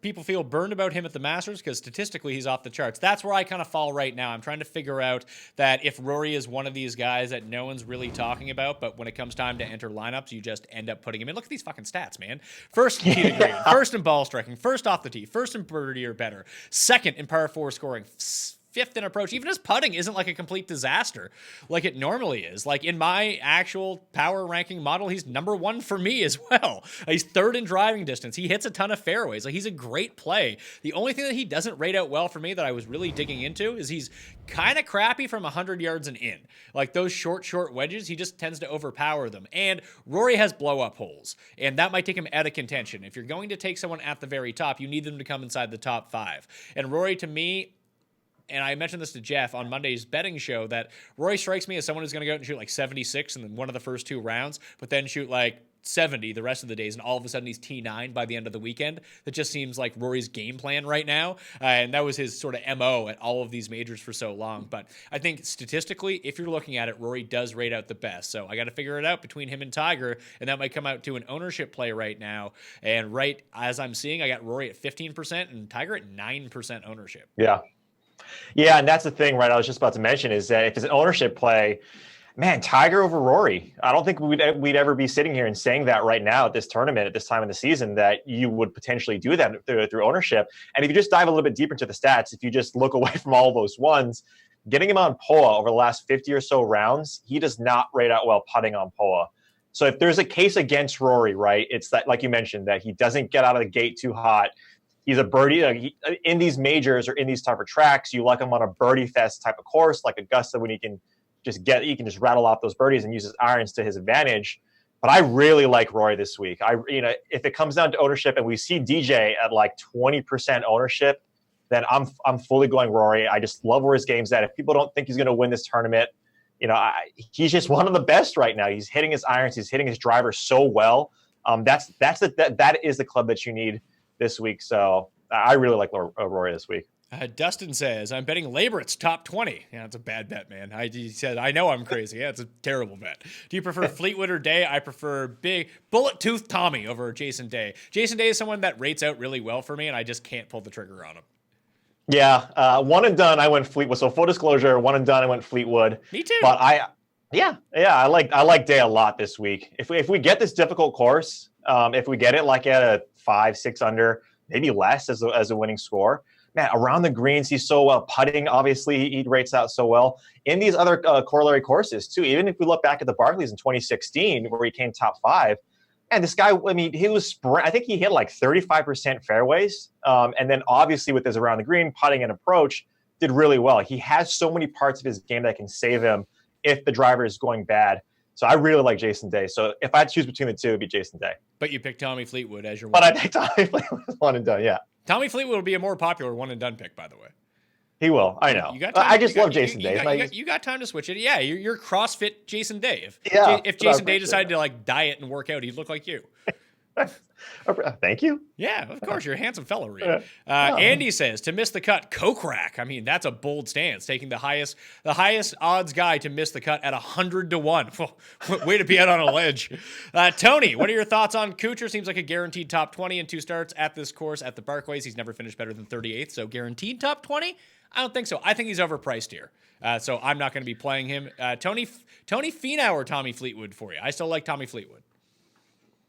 [SPEAKER 3] People feel burned about him at the Masters because statistically he's off the charts. That's where I kind of fall right now. I'm trying to figure out that if Rory is one of these guys that no one's really talking about, but when it comes time to enter lineups, you just end up putting him in. Look at these fucking stats, man. First in tee to green, first in ball striking, first off the tee, first in birdie or better, second in par 4 scoring, fifth in approach. Even his putting isn't like a complete disaster like it normally is. Like in my actual power ranking model, he's number 1 for me as well. He's third in driving distance. He hits a ton of fairways. Like he's a great play. The only thing that he doesn't rate out well for me that I was really digging into is he's kind of crappy from 100 yards and in. Like those short wedges, he just tends to overpower them. And Rory has blow up holes, and that might take him out of contention. If you're going to take someone at the very top, you need them to come inside the top 5. And Rory, to me, and I mentioned this to Jeff on Monday's betting show, that Rory strikes me as someone who's going to go out and shoot like 76 in one of the first 2 rounds, but then shoot like 70 the rest of the days, and all of a sudden he's T9 by the end of the weekend. That just seems like Rory's game plan right now, and that was his sort of MO at all of these majors for so long. But I think statistically, if you're looking at it, Rory does rate out the best. So I got to figure it out between him and Tiger, and that might come out to an ownership play right now. And right as I'm seeing, I got Rory at 15% and Tiger at 9% ownership.
[SPEAKER 4] Yeah, and that's the thing, right? I was just about to mention is that if it's an ownership play, man, Tiger over Rory. I don't think we'd ever be sitting here and saying that right now at this tournament, at this time in the season, that you would potentially do that through ownership. And if you just dive a little bit deeper into the stats, if you just look away from all those ones, getting him on POA over the last 50 or so rounds, he does not rate out well putting on POA. So if there's a case against Rory, right, it's that, like you mentioned, that he doesn't get out of the gate too hot. He's a birdie. In these majors or in these type of tracks, you like him on a birdie fest type of course, like Augusta, when he can just rattle off those birdies and use his irons to his advantage. But I really like Rory this week. If it comes down to ownership and we see DJ at like 20% ownership, then I'm fully going Rory. I just love where his game's at. If people don't think he's going to win this tournament, he's just one of the best right now. He's hitting his irons. He's hitting his driver so well. That is the club that you need this week. So I really like Rory this week.
[SPEAKER 3] Dustin says, I'm betting Laborit's top 20. Yeah, it's a bad bet, man. He said, I know I'm crazy. Yeah, it's a terrible bet. Do you prefer Fleetwood or Day? I prefer big bullet tooth Tommy over Jason Day. Jason Day is someone that rates out really well for me, and I just can't pull the trigger on him.
[SPEAKER 4] Yeah, one and done, I went Fleetwood. So full disclosure, one and done, I went Fleetwood.
[SPEAKER 3] Me too.
[SPEAKER 4] But I like Day a lot this week. If we get this difficult course, if we get it like at a 5-6 under, maybe less as a winning score, man, around the greens he's so well. Putting, obviously, he rates out so well. In these other corollary courses too, even if we look back at the Barclays in 2016 where he came top 5, and this guy, I think he hit like 35% fairways, and then obviously with his around the green putting and approach, did really well. He has so many parts of his game that can save him if the driver is going bad. So I really like Jason Day. So if I had to choose between the two, it'd be Jason Day.
[SPEAKER 3] But you picked Tommy Fleetwood as your one.
[SPEAKER 4] But I picked Tommy Fleetwood one and done, yeah.
[SPEAKER 3] Tommy Fleetwood will be a more popular one and done pick, by the way.
[SPEAKER 4] He will. I know.
[SPEAKER 3] You got time,
[SPEAKER 4] I just love Jason Day.
[SPEAKER 3] You got time to switch it. Yeah, you're CrossFit Jason Day. If Jason Day decided to like diet and work out, he'd look like you.
[SPEAKER 4] Thank you.
[SPEAKER 3] Yeah, of course. You're a handsome fellow, Reid. Andy says, to miss the cut, Kokrak. I mean, that's a bold stance, taking the highest odds guy to miss the cut at 100-1. Way to be out on a ledge. Tony, what are your thoughts on Kuchar? Seems like a guaranteed top 20 in 2 starts at this course at the Barclays. He's never finished better than 38th, so guaranteed top 20? I don't think so. I think he's overpriced here. So I'm not going to be playing him. Tony Finau or Tommy Fleetwood for you? I still like Tommy Fleetwood.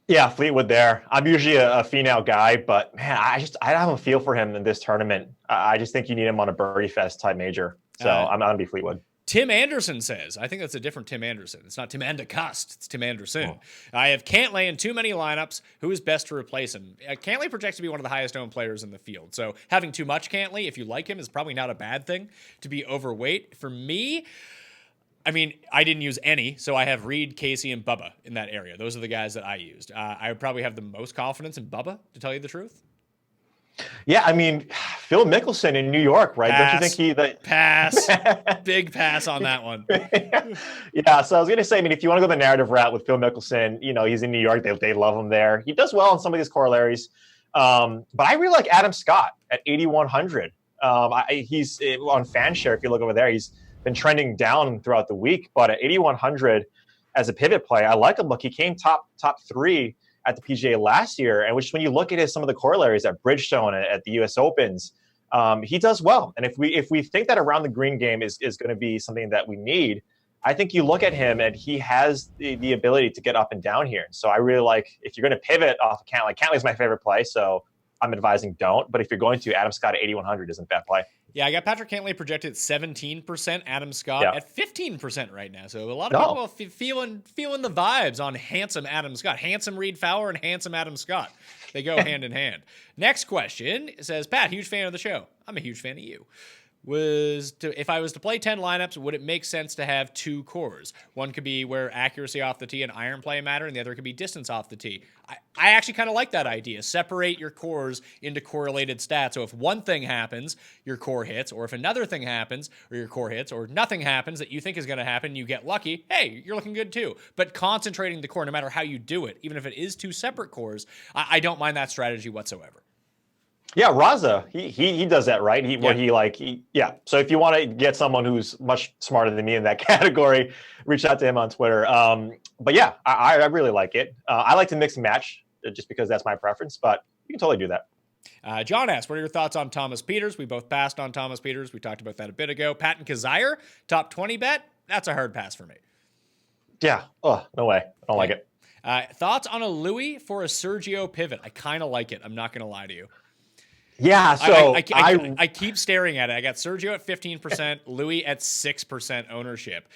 [SPEAKER 4] Yeah, Fleetwood there. I'm usually a Finau guy, but man, I have a feel for him in this tournament. I just think you need him on a birdie fest type major. So I'm going to be Fleetwood.
[SPEAKER 3] Tim Anderson says, I think that's a different Tim Anderson. It's not Tim Andercust. It's Tim Anderson. Oh. I have Cantlay in too many lineups. Who is best to replace him? Cantlay projects to be one of the highest owned players in the field. So having too much Cantlay, if you like him, is probably not a bad thing. To be overweight, for me, I mean, I didn't use any, so I have Reid, Casey, and Bubba in that area. Those are the guys that I used. I would probably have the most confidence in Bubba, to tell you the truth.
[SPEAKER 4] Yeah, I mean, Phil Mickelson in New York, right?
[SPEAKER 3] Pass.
[SPEAKER 4] Don't you think
[SPEAKER 3] Pass. Big pass on that one.
[SPEAKER 4] Yeah, so I was going to say, I mean, if you want to go the narrative route with Phil Mickelson, he's in New York. They love him there. He does well on some of these corollaries. But I really like Adam Scott at 8,100. He's on FanShare. If you look over there, he's been trending down throughout the week. But at 8,100 as a pivot play, I like him. Look, he came top 3 at the PGA last year, and which when you look at some of the corollaries at Bridgestone, at the U.S. Opens, he does well. And if we think that around the green game is going to be something that we need, I think you look at him and he has the ability to get up and down here. So I really like, if you're going to pivot off of Cantlay, Cantlay's my favorite play, so I'm advising don't. But if you're going to, Adam Scott at 8,100 isn't a bad play.
[SPEAKER 3] Yeah, I got Patrick Cantlay projected at 17%, Adam Scott at 15% right now. So a lot of people feeling the vibes on handsome Adam Scott. Handsome Reid Fowler and handsome Adam Scott. They go hand in hand. Next question says, Pat, huge fan of the show. I'm a huge fan of you. If I was to play 10 lineups, would it make sense to have 2 cores? One could be where accuracy off the tee and iron play matter, and the other could be distance off the tee. I actually kind of like that idea. Separate your cores into correlated stats. So if one thing happens, your core hits, or if another thing happens, or your core hits, or nothing happens that you think is going to happen, you get lucky, hey, you're looking good too. But concentrating the core, no matter how you do it, even if it is 2 separate cores, I don't mind that strategy whatsoever.
[SPEAKER 4] Yeah, Raza, he does that, right? So if you want to get someone who's much smarter than me in that category, reach out to him on Twitter. But yeah, I really like it. I like to mix and match just because that's my preference, but you can totally do that.
[SPEAKER 3] John asks, what are your thoughts on Thomas Pieters? We both passed on Thomas Pieters. We talked about that a bit ago. Patton Kizzire, top 20 bet. That's a hard pass for me.
[SPEAKER 4] Yeah. Oh, no way. I don't like it.
[SPEAKER 3] Thoughts on a Louis for a Sergio pivot? I kind of like it. I'm not going to lie to you.
[SPEAKER 4] Yeah, so
[SPEAKER 3] I keep staring at it. I got Sergio at 15%, Louis at 6% ownership.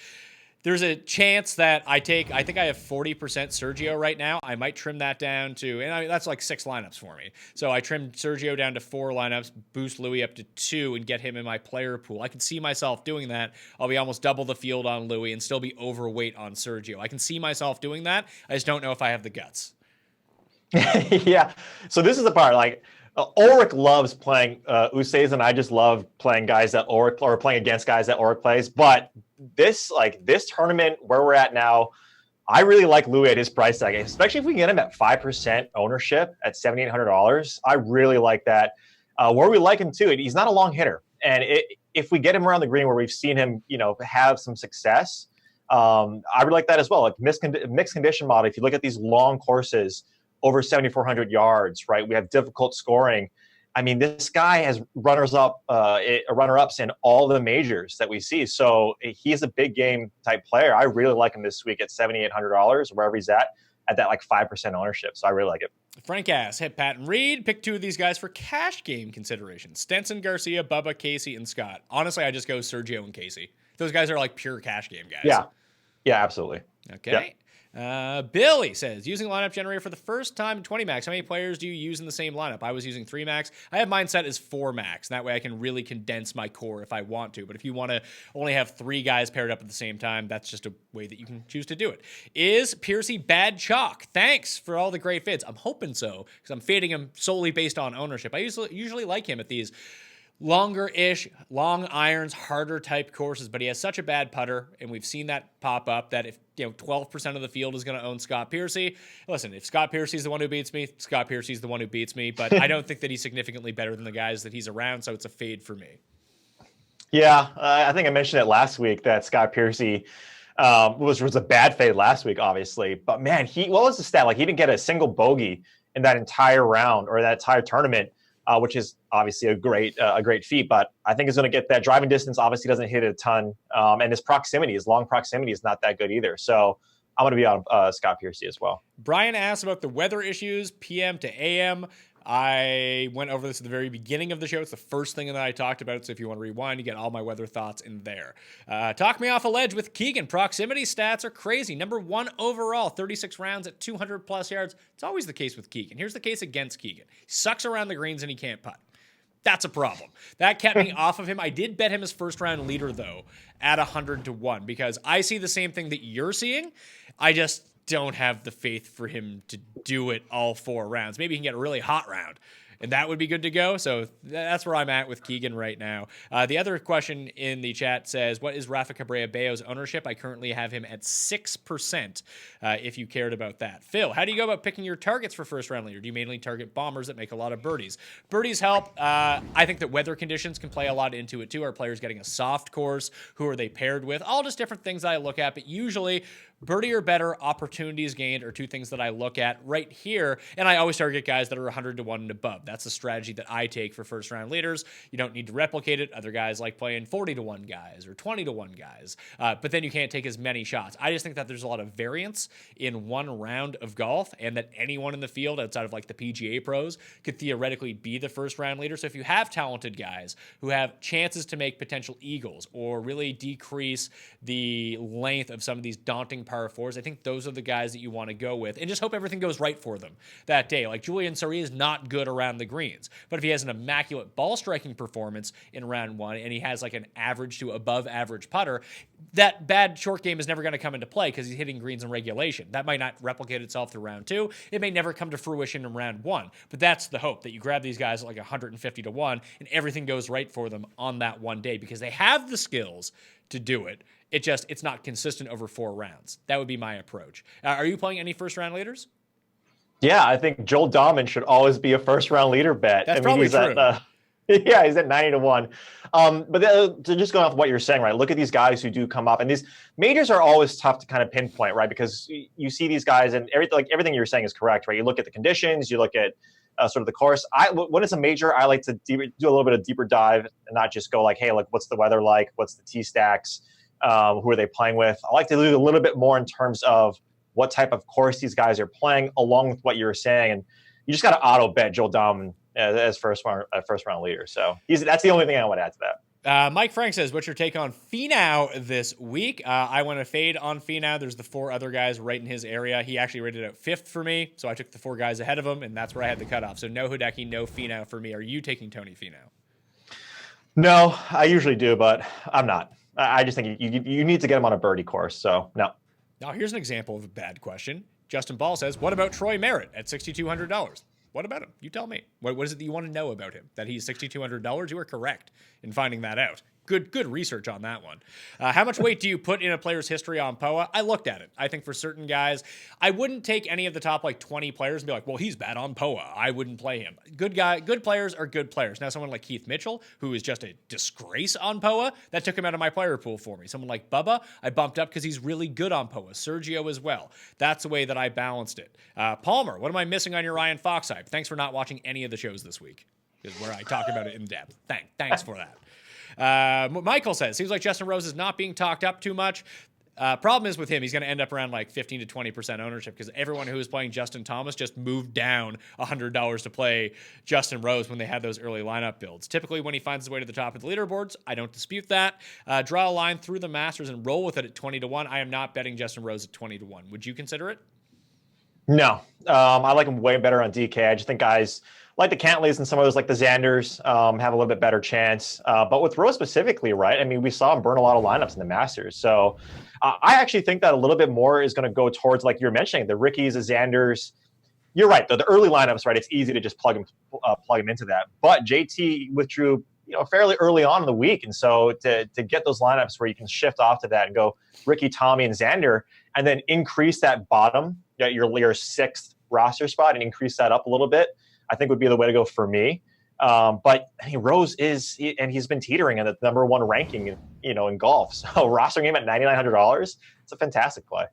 [SPEAKER 3] There's a chance that I think I have 40% Sergio right now. I might trim that down to, and that's like 6 lineups for me. So I trimmed Sergio down to 4 lineups, boost Louis up to 2, and get him in my player pool. I can see myself doing that. I'll be almost double the field on Louis and still be overweight on Sergio. I can see myself doing that. I just don't know if I have the guts.
[SPEAKER 4] Yeah. So this is the part, like, Ulrich loves playing Usays, and I just love playing guys that Ulrich, or playing against guys that Ulrich plays. But this tournament where we're at now, I really like Louis at his price tag, especially if we can get him at 5% ownership at $7,800. I really like that. Where we like him too, he's not a long hitter, and if we get him around the green where we've seen him, have some success, I would like that as well. Like mixed condition model. If you look at these long courses, over 7,400 yards, right? We have difficult scoring. I mean, this guy has runner-ups in all the majors that we see. So he's a big game type player. I really like him this week at $7,800, wherever he's at that like 5% ownership. So I really like it.
[SPEAKER 3] Frank asks, hit Pat and Reid, pick 2 of these guys for cash game consideration. Stenson, Garcia, Bubba, Casey, and Scott. Honestly, I just go Sergio and Casey. Those guys are like pure cash game guys.
[SPEAKER 4] Yeah, absolutely.
[SPEAKER 3] Okay.
[SPEAKER 4] Yeah.
[SPEAKER 3] Billy says, using lineup generator for the first time in 20 max. How many players do you use in the same lineup? I was using 3 max. I have mine set as 4 max. That way I can really condense my core if I want to. But if you want to only have 3 guys paired up at the same time, that's just a way that you can choose to do it. Is Piercy bad chalk? Thanks for all the great fits. I'm hoping so, because I'm fading him solely based on ownership. I usually like him at these longer-ish, long irons, harder type courses, but he has such a bad putter, and we've seen that pop up that if 12% of the field is going to own Scott Piercy, listen, if Scott Piercy's the one who beats me, Scott Piercy's the one who beats me, but I don't think that he's significantly better than the guys that he's around, so it's a fade for me.
[SPEAKER 4] Yeah, I think I mentioned it last week that Scott Piercy was a bad fade last week, obviously, but man, what was the stat? Like, he didn't get a single bogey in that entire round or that entire tournament. Which is obviously a great feat, but I think he's going to get that driving distance. Obviously, doesn't hit it a ton, and his long proximity is not that good either. So I'm going to be on Scott Piercy as well.
[SPEAKER 3] Brian asked about the weather issues, PM to AM. I went over this at the very beginning of the show. It's the first thing that I talked about. So if you want to rewind, you get all my weather thoughts in there. Talk me off a ledge with Keegan. Proximity stats are crazy. Number 1 overall, 36 rounds at 200 plus yards. It's always the case with Keegan. Here's the case against Keegan. He sucks around the greens and he can't putt. That's a problem. That kept me off of him. I did bet him his first round leader though at 100-1 because I see the same thing that you're seeing. I just don't have the faith for him to do it all 4 rounds. Maybe he can get a really hot round, and that would be good to go. So that's where I'm at with Keegan right now. The other question in the chat says, what is Rafa Cabrera-Bello's ownership? I currently have him at 6%, if you cared about that. Phil, how do you go about picking your targets for first round leader? Do you mainly target bombers that make a lot of birdies? Birdies help. I think that weather conditions can play a lot into it too. Are players getting a soft course? Who are they paired with? All just different things I look at, but usually birdie or better, opportunities gained are 2 things that I look at right here. And I always target guys that are 100-1 and above. That's the strategy that I take for first round leaders. You don't need to replicate it. Other guys like playing 40-1 guys or 20-1 guys. But then you can't take as many shots. I just think that there's a lot of variance in one round of golf, and that anyone in the field outside of like the PGA pros could theoretically be the first round leader. So if you have talented guys who have chances to make potential eagles or really decrease the length of some of these daunting par 4s, I think those are the guys that you want to go with, and just hope everything goes right for them that day. Like Julian Sari is not good around the greens, but if he has an immaculate ball striking performance in round 1 and he has like an average to above average putter, that bad short game is never going to come into play because he's hitting greens in regulation. That might not replicate itself through round 2. It may never come to fruition in round 1, but that's the hope, that you grab these guys at like 150-1 and everything goes right for them on that one day because they have the skills to do it. It's not consistent over 4 rounds. That would be my approach. Are you playing any first round leaders?
[SPEAKER 4] Yeah, I think Joel Dahman should always be a first round leader bet.
[SPEAKER 3] That's probably true.
[SPEAKER 4] Yeah, he's at 90-1. But just going off what you're saying, right? Look at these guys who do come up, and these majors are always tough to kind of pinpoint, right? Because you see these guys, and everything you're saying is correct, right? You look at the conditions, you look at sort of the course. When it's a major, I like to do a little bit of deeper dive and not just go like, hey, like what's the weather like? What's the tee stacks? Who are they playing with? I like to do a little bit more in terms of what type of course these guys are playing, along with what you were saying. And you just got to auto bet Joel Dahman as first round leader. So that's the only thing I want to add to that.
[SPEAKER 3] Mike Frank says, what's your take on Finau this week? I went a fade on Finau. There's the 4 other guys right in his area. He actually rated out 5th for me, so I took the 4 guys ahead of him, and that's where I had the cutoff. So no Hideki, no Finau for me. Are you taking Tony Finau?
[SPEAKER 4] No, I usually do, but I'm not. I just think you need to get him on a birdie course, so no.
[SPEAKER 3] Now, here's an example of a bad question. Justin Ball says, what about Troy Merritt at $6,200? What about him? You tell me. What is it that you want to know about him? That he's $6,200? You are correct in finding that out. Good research on that one. How much weight do you put in a player's history on POA? I looked at it. I think for certain guys, I wouldn't take any of the top like 20 players and be like, well, he's bad on POA. I wouldn't play him. Good players are good players. Now, someone like Keith Mitchell, who is just a disgrace on POA, that took him out of my player pool for me. Someone like Bubba, I bumped up because he's really good on POA. Sergio as well. That's the way that I balanced it. Palmer, what am I missing on your Ryan Fox hype? Thanks for not watching any of the shows this week, is where I talk about it in depth. Thanks for that. Michael says, seems like Justin Rose is not being talked up too much. Problem is with him, he's going to end up around like 15 to 20% ownership because everyone who was playing Justin Thomas just moved down $100 to play Justin Rose when they had those early lineup builds. Typically, when he finds his way to the top of the leaderboards, I don't dispute that. Draw a line through the Masters and roll with it at 20-1. I am not betting Justin Rose at 20-1. Would you consider it?
[SPEAKER 4] No, I like him way better on DK. I just think guys like the Cantleys and some of those like the Xanders have a little bit better chance. But with Rose specifically, right? I mean, we saw him burn a lot of lineups in the Masters. So I actually think that a little bit more is going to go towards, like you're mentioning, the Rickies, the Xanders. You're right, though. The early lineups, right? It's easy to just plug him into that. But JT withdrew fairly early on in the week. And so to get those lineups where you can shift off to that and go Ricky, Tommy, and Xander, and then increase that bottom, your sixth roster spot, and increase that up a little bit, I think would be the way to go for me. But Rose he's been teetering at the number one ranking, in golf. So rostering him at $9,900, it's a fantastic play.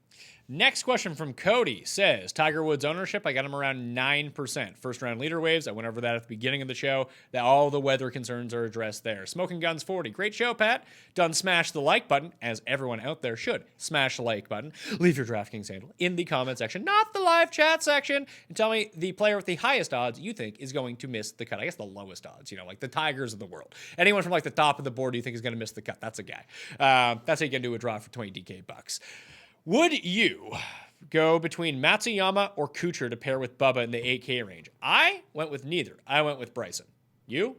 [SPEAKER 3] Next question from Cody says, Tiger Woods ownership, I got him around 9%. First round leader waves, I went over that at the beginning of the show, that all the weather concerns are addressed there. Smoking Guns 40, great show, Pat. Done smash the like button, as everyone out there should. Smash the like button. Leave your DraftKings handle in the comment section, not the live chat section, and tell me the player with the highest odds you think is going to miss the cut. I guess the lowest odds, like the Tigers of the world. Anyone from like the top of the board you think is going to miss the cut, that's a guy. That's how you can do a draw for 20 DK bucks. Would you go between Matsuyama or Kuchar to pair with Bubba in the 8K range? I went with neither. I went with Bryson. You?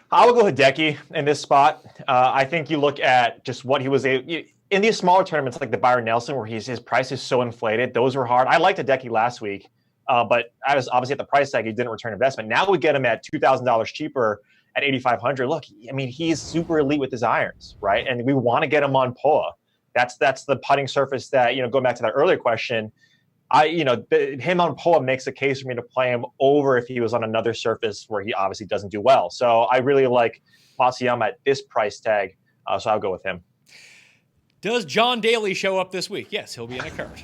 [SPEAKER 4] I would go Hideki in this spot. I think you look at just what he was able in these smaller tournaments like the Byron Nelson, where his price is so inflated. Those were hard. I liked Hideki last week, but I was obviously at the price tag. He didn't return investment. Now we get him at $2,000 cheaper at $8,500. Look, he's super elite with his irons, right? And we want to get him on POA. That's the putting surface that, going back to that earlier question, him on POA makes a case for me to play him over if he was on another surface where he obviously doesn't do well. So I really like Matsuyama at this price tag, so I'll go with him.
[SPEAKER 3] Does John Daly show up this week? Yes, he'll be in a cart.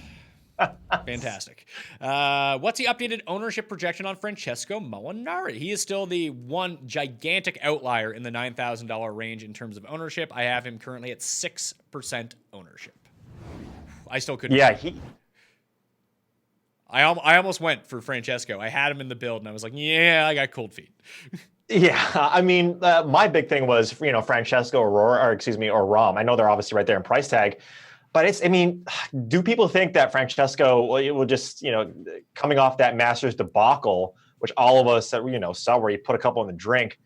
[SPEAKER 3] Fantastic. What's the updated ownership projection on Francesco Molinari? He is still the one gigantic outlier in the $9,000 range in terms of ownership. I have him currently at 6% ownership. I still couldn't.
[SPEAKER 4] Yeah,
[SPEAKER 3] I almost went for Francesco. I had him in the build, and I was like, yeah, I got cold feet.
[SPEAKER 4] Yeah, my big thing was, Francesco or Rahm. I know they're obviously right there in price tag. But do people think that Francesco will just, coming off that Masters debacle, which all of us, saw where he put a couple in the drink,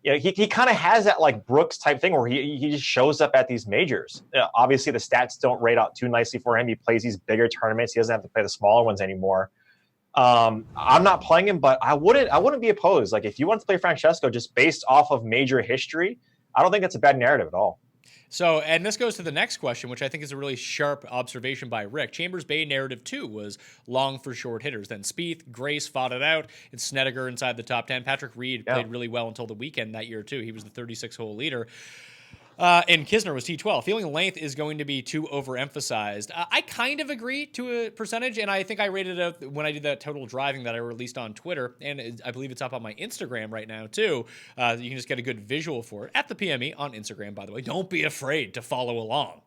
[SPEAKER 4] he kind of has that like Brooks type thing where he just shows up at these majors. Obviously, the stats don't rate out too nicely for him. He plays these bigger tournaments. He doesn't have to play the smaller ones anymore. I'm not playing him, but I wouldn't be opposed. Like if you want to play Francesco just based off of major history, I don't think that's a bad narrative at all.
[SPEAKER 3] So, and this goes to the next question, which I think is a really sharp observation by Rick. Chambers Bay narrative 2 was long for short hitters. Then Spieth, Grace fought it out, and Snedeker inside the top 10. Patrick Reed played really well until the weekend that year, too. He was the 36-hole leader. And Kisner was T12. Feeling length is going to be too overemphasized. I kind of agree to a percentage, and I think I rated it out when I did that total driving that I released on Twitter, and I believe it's up on my Instagram right now, too. You can just get a good visual for it at the PME on Instagram, by the way. Don't be afraid to follow along.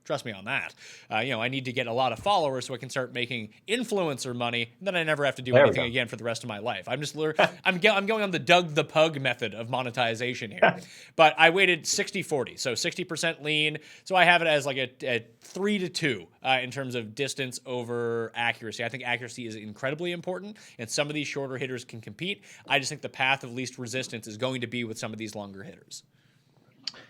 [SPEAKER 3] Trust me on that. I need to get a lot of followers so I can start making influencer money, and then I never have to do anything again for the rest of my life. I'm just I'm going on the Doug the Pug method of monetization here. But I weighted 60-40, so 60% lean. So I have it as like a 3-2 in terms of distance over accuracy. I think accuracy is incredibly important, and some of these shorter hitters can compete. I just think the path of least resistance is going to be with some of these longer hitters.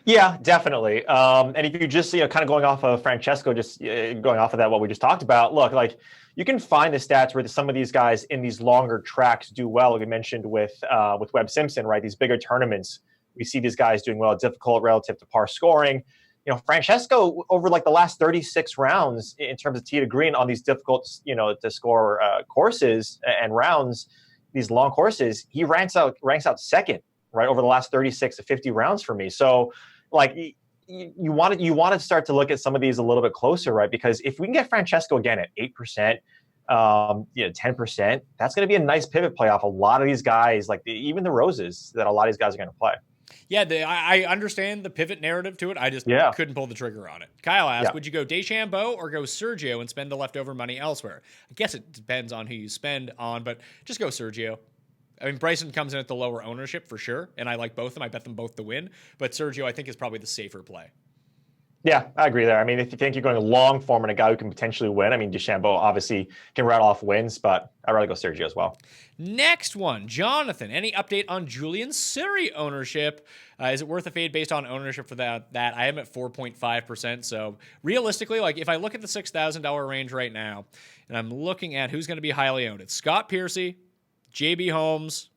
[SPEAKER 4] Yeah, definitely. And if you just, kind of going off of Francesco, just going off of that, what we just talked about, look, like you can find the stats where some of these guys in these longer tracks do well. Like you mentioned with Webb Simpson, right? These bigger tournaments, we see these guys doing well, difficult relative to par scoring. Francesco over like the last 36 rounds in terms of tee to green on these difficult, to score courses and rounds, these long courses, he ranks out second, right, over the last 36 to 50 rounds for me. So like you want to start to look at some of these a little bit closer, right? Because if we can get Francesco again at 8%, 10%, that's going to be a nice pivot play off a lot of these guys, like even the Roses that a lot of these guys are going to play.
[SPEAKER 3] Yeah, I understand the pivot narrative to it. I just couldn't pull the trigger on it. Kyle asked, would you go DeChambeau or go Sergio and spend the leftover money elsewhere? I guess it depends on who you spend on, but just go Sergio. I mean, Bryson comes in at the lower ownership for sure, and I like both of them. I bet them both to win. But Sergio, I think, is probably the safer play.
[SPEAKER 4] Yeah, I agree there. I mean, if you think you're going long form and a guy who can potentially win, I mean, DeChambeau obviously can rattle off wins, but I'd rather go Sergio as well.
[SPEAKER 3] Next one, Jonathan. Any update on Julian Siri ownership? Is it worth a fade based on ownership for that? I am at 4.5%. So realistically, like if I look at the $6,000 range right now, and I'm looking at who's going to be highly owned, it's Scott Piercy, JB Holmes,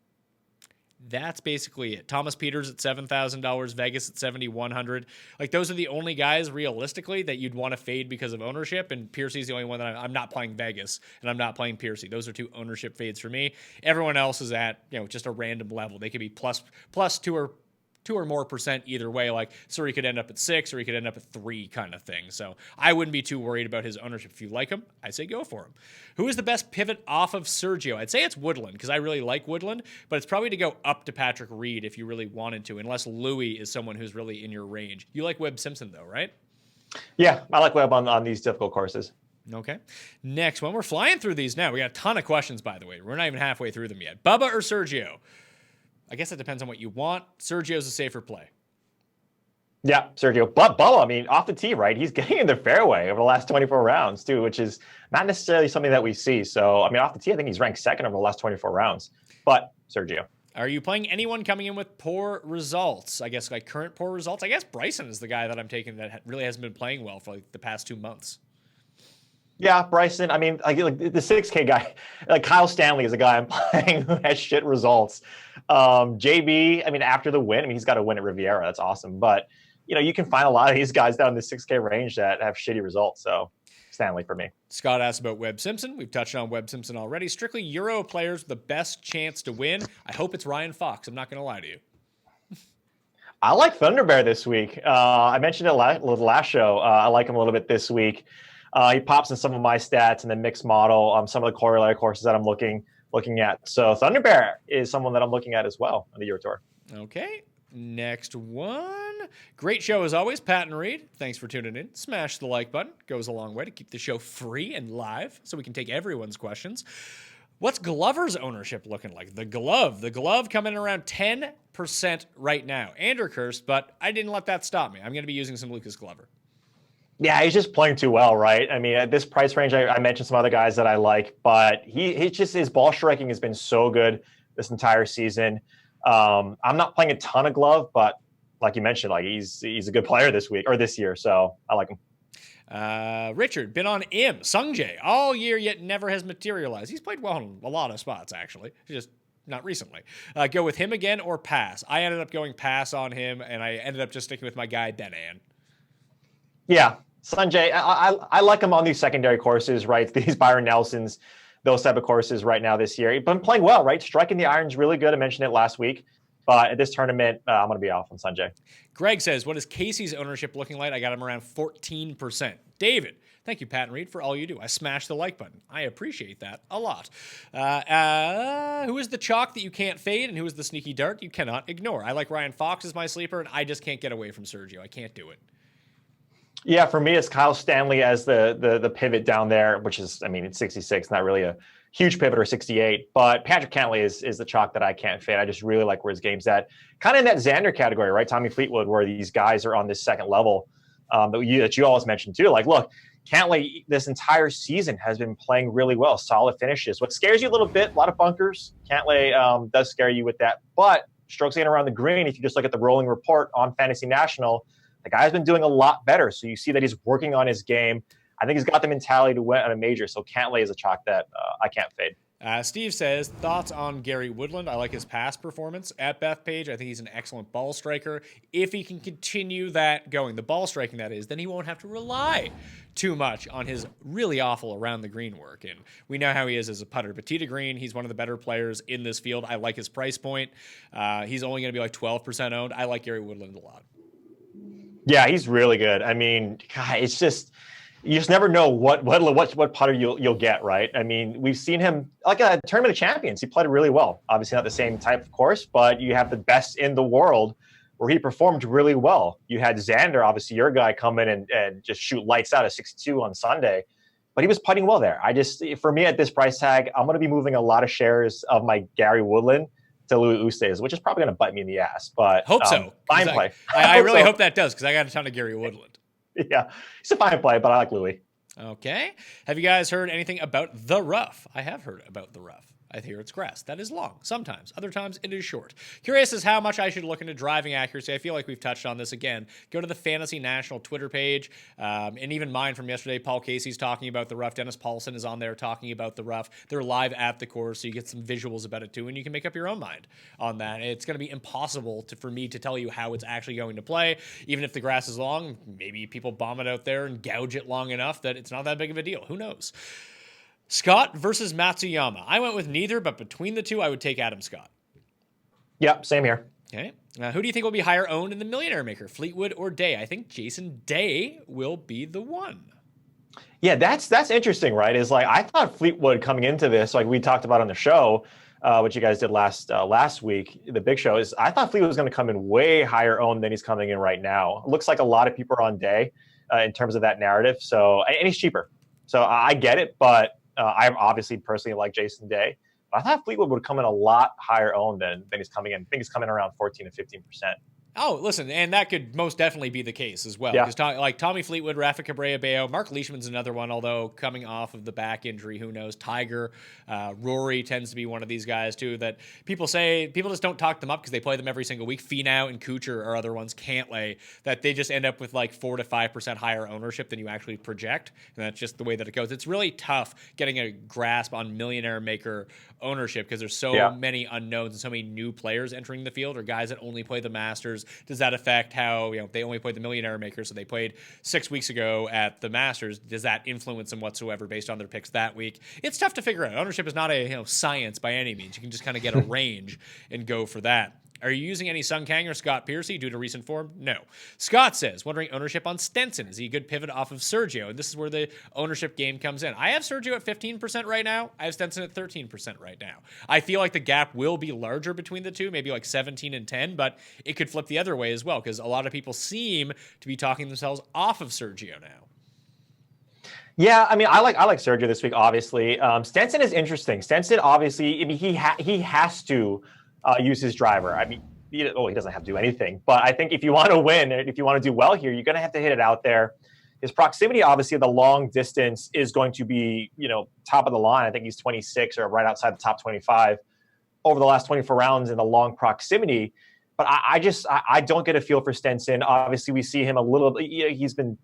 [SPEAKER 3] That's basically it. Thomas Peters at $7,000, Vegas at 7,100. Like, those are the only guys realistically that you'd want to fade because of ownership. And Piercy's the only one that I'm not playing Vegas, and I'm not playing Piercy. Those are 2 ownership fades for me. Everyone else is at, just a random level. They could be plus 2 or more percent either way. Like, so he could end up at 6 or he could end up at 3 kind of thing. So I wouldn't be too worried about his ownership. If you like him, I say go for him. Who is the best pivot off of Sergio? I'd say it's Woodland, because I really like Woodland, but it's probably to go up to Patrick Reed if you really wanted to, unless Louis is someone who's really in your range. You like Webb Simpson though, right?
[SPEAKER 4] Yeah, I like Webb on these difficult courses.
[SPEAKER 3] Okay. Next one. We're flying through these now. We got a ton of questions, by the way. We're not even halfway through them yet. Bubba or Sergio? I guess it depends on what you want. Sergio's a safer play.
[SPEAKER 4] Yeah, Sergio. But Bubba, I mean, off the tee, right? He's getting in the fairway over the last 24 rounds, too, which is not necessarily something that we see. So, I mean, off the tee, I think he's ranked 2nd over the last 24 rounds. But Sergio.
[SPEAKER 3] Are you playing anyone coming in with poor results? I guess, like, current poor results? I guess Bryson is the guy that I'm taking that really hasn't been playing well for, like, the past 2 months.
[SPEAKER 4] Yeah, Bryson. I mean, like the 6K guy, like Kyle Stanley is a guy I'm playing who has shit results. JB, I mean, after the win, I mean, he's got to win at Riviera. That's awesome. But, you can find a lot of these guys down in the 6K range that have shitty results. So Stanley for me.
[SPEAKER 3] Scott asked about Webb Simpson. We've touched on Webb Simpson already. Strictly Euro players with the best chance to win. I hope it's Ryan Fox. I'm not going to lie to you.
[SPEAKER 4] I like Thunderbear this week. I mentioned it last show. I like him a little bit this week. He pops in some of my stats in the mixed model, some of the corollary courses that I'm looking at. So Thunderbear is someone that I'm looking at as well on the Euro Tour.
[SPEAKER 3] Okay. Next one. Great show as always, Pat and Reid. Thanks for tuning in. Smash the like button. Goes a long way to keep the show free and live so we can take everyone's questions. What's Glover's ownership looking like? The glove coming in around 10% right now. Andrew cursed, but I didn't let that stop me. I'm going to be using some Lucas Glover.
[SPEAKER 4] Yeah, he's just playing too well, right? I mean, at this price range, I mentioned some other guys that I like, but his ball striking has been so good this entire season. I'm not playing a ton of glove, but like you mentioned, like he's a good player this year, so I like him.
[SPEAKER 3] Richard, been on Sungjae all year, yet never has materialized. He's played well in a lot of spots, actually. Just not recently. Go with him again or pass? I ended up going pass on him, and I ended up just sticking with my guy, Ben Ann.
[SPEAKER 4] Yeah, Sanjay, I like him on these secondary courses, right? These Byron Nelsons, those type of courses right now this year. He's been playing well, right? Striking the irons really good. I mentioned it last week. But at this tournament, I'm going to be off on Sanjay.
[SPEAKER 3] Greg says, what is Casey's ownership looking like? I got him around 14%. David, thank you, Pat and Reid, for all you do. I smashed the like button. I appreciate that a lot. Who is the chalk that you can't fade, and who is the sneaky dart you cannot ignore? I like Ryan Fox as my sleeper, and I just can't get away from Sergio. I can't do it.
[SPEAKER 4] Yeah, for me, it's Kyle Stanley as the pivot down there, which is, I mean, it's 66, not really a huge pivot, or 68. But Patrick Cantlay is the chalk that I can't fade. I just really like where his game's at. Kind of in that Xander category, right? Tommy Fleetwood, where these guys are on this second level that you always mentioned too. Like, look, Cantlay this entire season has been playing really well, solid finishes. What scares you a little bit, a lot of bunkers. Cantlay does scare you with that. But strokes gained around the green, if you just look at the rolling report on Fantasy National, the guy's been doing a lot better. So you see that he's working on his game. I think he's got the mentality to win at a major. So Cantlay is a chalk that I can't fade.
[SPEAKER 3] Steve says, thoughts on Gary Woodland? I like his past performance at Bethpage. I think he's an excellent ball striker. If he can continue that going, the ball striking that is, then he won't have to rely too much on his really awful around the green work. And we know how he is as a putter. But tee to green, he's one of the better players in this field. I like his price point. He's only going to be like 12% owned. I like Gary Woodland a lot.
[SPEAKER 4] Yeah, he's really good. I mean, God, it's just, you just never know what putter you'll get, right? I mean, we've seen him like a Tournament of Champions. He played really well. Obviously not the same type of course, but you have the best in the world where he performed really well. You had Xander, obviously your guy, come in and just shoot lights out at 62 on Sunday, but he was putting well there. For me at this price tag, I'm going to be moving a lot of shares of my Gary Woodland to Louis Oosthuizen, which is probably going to bite me in the ass. But
[SPEAKER 3] hope so.
[SPEAKER 4] Fine play.
[SPEAKER 3] I really hope that does, because I got a ton of Gary Woodland.
[SPEAKER 4] Yeah, it's a fine play, but I like Louis.
[SPEAKER 3] Okay. Have you guys heard anything about The Rough? I have heard about The Rough. I hear it's grass. That is long sometimes. Other times it is short. Curious as how much I should look into driving accuracy. I feel like we've touched on this again. Go to the Fantasy National Twitter page, and even mine from yesterday. Paul Casey's talking about the rough. Dennis Paulson is on there talking about the rough. They're live at the course, so you get some visuals about it too, and you can make up your own mind on that. It's going to be impossible for me to tell you how it's actually going to play. Even if the grass is long, maybe people bomb it out there and gouge it long enough that it's not that big of a deal. Who knows? Scott versus Matsuyama. I went with neither, but between the two, I would take Adam Scott.
[SPEAKER 4] Yep, same here.
[SPEAKER 3] Okay. Who do you think will be higher owned in the Millionaire Maker, Fleetwood or Day? I think Jason Day will be the one.
[SPEAKER 4] Yeah, that's interesting, right? Is like I thought Fleetwood coming into this, like we talked about on the show, what you guys did last week, the big show, is I thought Fleetwood was going to come in way higher owned than he's coming in right now. It looks like a lot of people are on Day in terms of that narrative. So, and he's cheaper. So I get it, but I obviously personally like Jason Day. But I thought Fleetwood would come in a lot higher owned than he's coming in. I think he's coming around 14 to 15%.
[SPEAKER 3] Oh, listen, and that could most definitely be the case as well. Because like Tommy Fleetwood, Rafa Cabrera Bello, Mark Leishman's another one, although coming off of the back injury, who knows? Tiger, Rory tends to be one of these guys too that people just don't talk them up because they play them every single week. Finau and Kuchar are other ones, Cantlay, that they just end up with like 4 to 5% higher ownership than you actually project. And that's just the way that it goes. It's really tough getting a grasp on Millionaire Maker ownership because there's so many unknowns and so many new players entering the field or guys that only play the Masters. Does that affect how, they only played the Millionaire Maker, so they played 6 weeks ago at the Masters? Does that influence them whatsoever based on their picks that week? It's tough to figure out. Ownership is not a science by any means. You can just kind of get a range and go for that. Are you using any Sung Kang or Scott Piercy due to recent form? No. Scott says, wondering ownership on Stenson. Is he a good pivot off of Sergio? And this is where the ownership game comes in. I have Sergio at 15% right now. I have Stenson at 13% right now. I feel like the gap will be larger between the two, maybe like 17 and 10, but it could flip the other way as well because a lot of people seem to be talking themselves off of Sergio now.
[SPEAKER 4] Yeah, I mean, I like Sergio this week, obviously. Stenson is interesting. Stenson, obviously, I mean, he has to use his driver. I mean, he doesn't have to do anything. But I think if you want to win, if you want to do well here, you're going to have to hit it out there. His proximity, obviously, the long distance is going to be, top of the line. I think he's 26 or right outside the top 25 over the last 24 rounds in the long proximity. But I don't get a feel for Stenson. Obviously, we see him a little. He's been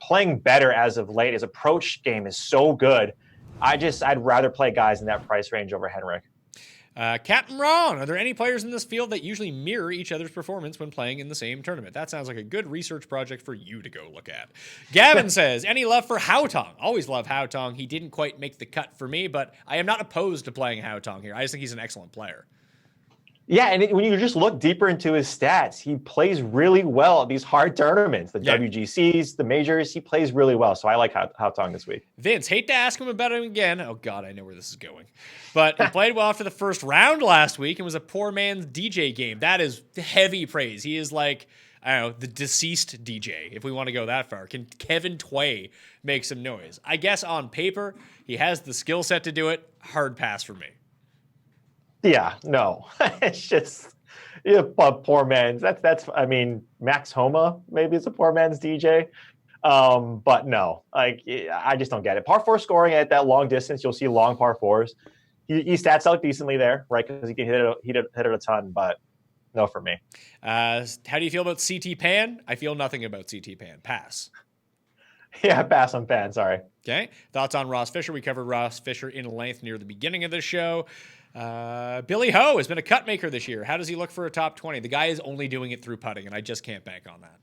[SPEAKER 4] playing better as of late. His approach game is so good. I'd rather play guys in that price range over Henrik.
[SPEAKER 3] Captain Ron, are there any players in this field that usually mirror each other's performance when playing in the same tournament? That sounds like a good research project for you to go look at. Gavin says, any love for Haotong? Always love Haotong. He didn't quite make the cut for me, but I am not opposed to playing Haotong here. I just think he's an excellent player.
[SPEAKER 4] Yeah, and when you just look deeper into his stats, he plays really well at these hard tournaments, the WGCs, the majors. He plays really well, so I like Haotong this week.
[SPEAKER 3] Vince, hate to ask him about him again. Oh, God, I know where this is going. But he played well after the first round last week and was a poor man's DJ game. That is heavy praise. He is like, I don't know, the deceased DJ, if we want to go that far. Can Kevin Tway make some noise? I guess on paper, he has the skill set to do it. Hard pass for me.
[SPEAKER 4] Yeah, no, it's just poor man's. That's. I mean, Max Homa maybe is a poor man's DJ, but no, like I just don't get it. Par 4 scoring at that long distance, you'll see long par 4s. He stats out decently there, right? Because he can hit it a ton, but no for me.
[SPEAKER 3] How do you feel about CT Pan? I feel nothing about CT Pan. Pass.
[SPEAKER 4] Yeah, pass on Pan. Sorry.
[SPEAKER 3] Okay. Thoughts on Ross Fisher? We covered Ross Fisher in length near the beginning of the show. Billy Ho has been a cut maker this year. How does he look for a top 20? The guy is only doing it through putting, and I just can't bank on that.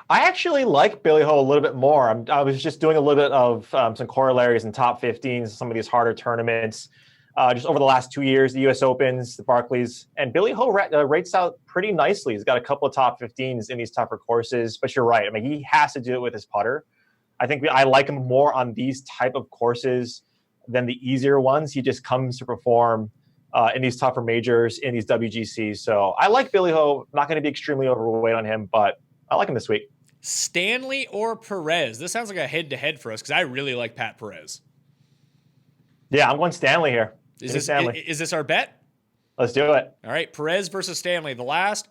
[SPEAKER 4] I actually like Billy Ho a little bit more. I was just doing a little bit of some corollaries in top 15s, some of these harder tournaments. Just over the last 2 years, the U.S. Opens, the Barclays, and Billy Ho rates out pretty nicely. He's got a couple of top 15s in these tougher courses, but you're right. I mean, he has to do it with his putter. I think I like him more on these type of courses than the easier ones. He just comes to perform in these tougher majors, in these WGCs. So I like Billy Ho. Not going to be extremely overweight on him, but I like him this week.
[SPEAKER 3] Stanley or Perez? This sounds like a head-to-head for us because I really like Pat Perez.
[SPEAKER 4] Yeah, I'm going Stanley here.
[SPEAKER 3] Is this our bet?
[SPEAKER 4] Let's do it.
[SPEAKER 3] All right, Perez versus Stanley. The last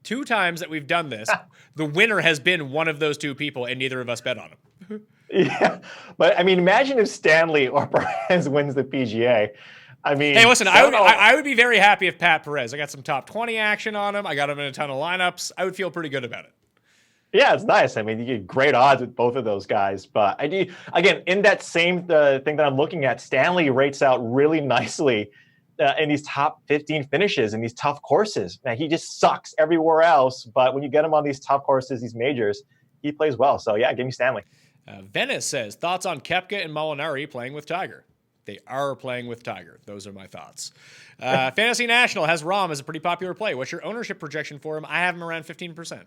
[SPEAKER 3] 2 times that we've done this, the winner has been one of those 2 people, and neither of us bet on him.
[SPEAKER 4] Yeah, but I mean, imagine if Stanley or Perez wins the PGA. I mean,
[SPEAKER 3] hey, listen, I would be very happy if Pat Perez. I got some top 20 action on him. I got him in a ton of lineups. I would feel pretty good about it.
[SPEAKER 4] Yeah, it's nice. I mean, you get great odds with both of those guys. But I do, again, in that same thing that I'm looking at, Stanley rates out really nicely in these top 15 finishes in these tough courses. Now, he just sucks everywhere else. But when you get him on these tough courses, these majors, he plays well. So, yeah, give me Stanley.
[SPEAKER 3] Venice says, thoughts on Koepka and Molinari playing with Tiger? They are playing with Tiger. Those are my thoughts. Fantasy National has Rahm as a pretty popular play. What's your ownership projection for him? I have him around 15%.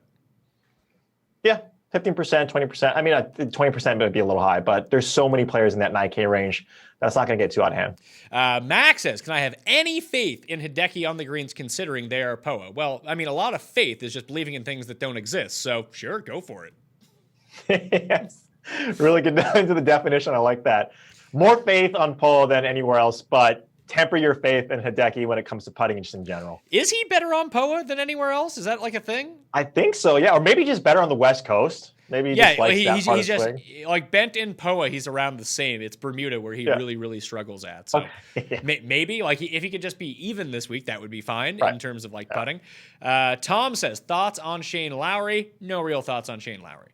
[SPEAKER 4] Yeah, 15%, 20%. I mean, 20% would be a little high, but there's so many players in that 9K range that's not going to get too out of hand.
[SPEAKER 3] Max says, can I have any faith in Hideki on the greens considering they are POA? Well, I mean, a lot of faith is just believing in things that don't exist. So sure, go for it.
[SPEAKER 4] Yes, really get down into the definition. I like that. More faith on POA than anywhere else, but temper your faith in Hideki when it comes to putting just in general.
[SPEAKER 3] Is he better on POA than anywhere else? Is that like a thing?
[SPEAKER 4] I think so, yeah. Or maybe just better on the West Coast. Maybe he just likes that part of
[SPEAKER 3] just
[SPEAKER 4] swing.
[SPEAKER 3] like bent in POA, he's around the same. It's Bermuda where he really, really struggles at. So maybe like if he could just be even this week, that would be fine in terms of like putting. Tom says, thoughts on Shane Lowry? No real thoughts on Shane Lowry.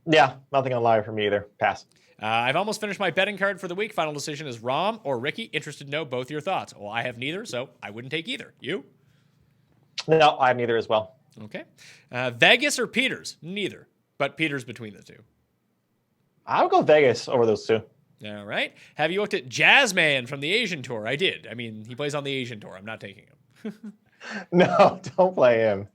[SPEAKER 4] Yeah, nothing on Lowry for me either. Pass.
[SPEAKER 3] I've almost finished my betting card for the week. Final decision is Rahm or Ricky. Interested to know both your thoughts. Well, I have neither, so I wouldn't take either. You?
[SPEAKER 4] No, I have neither as well.
[SPEAKER 3] Okay. Vegas or Peters? Neither, but Peters between the two.
[SPEAKER 4] I would go Vegas over those two.
[SPEAKER 3] All right. Have you looked at Jazzman from the Asian Tour? I did. I mean, he plays on the Asian Tour. I'm not taking him.
[SPEAKER 4] No, don't play him.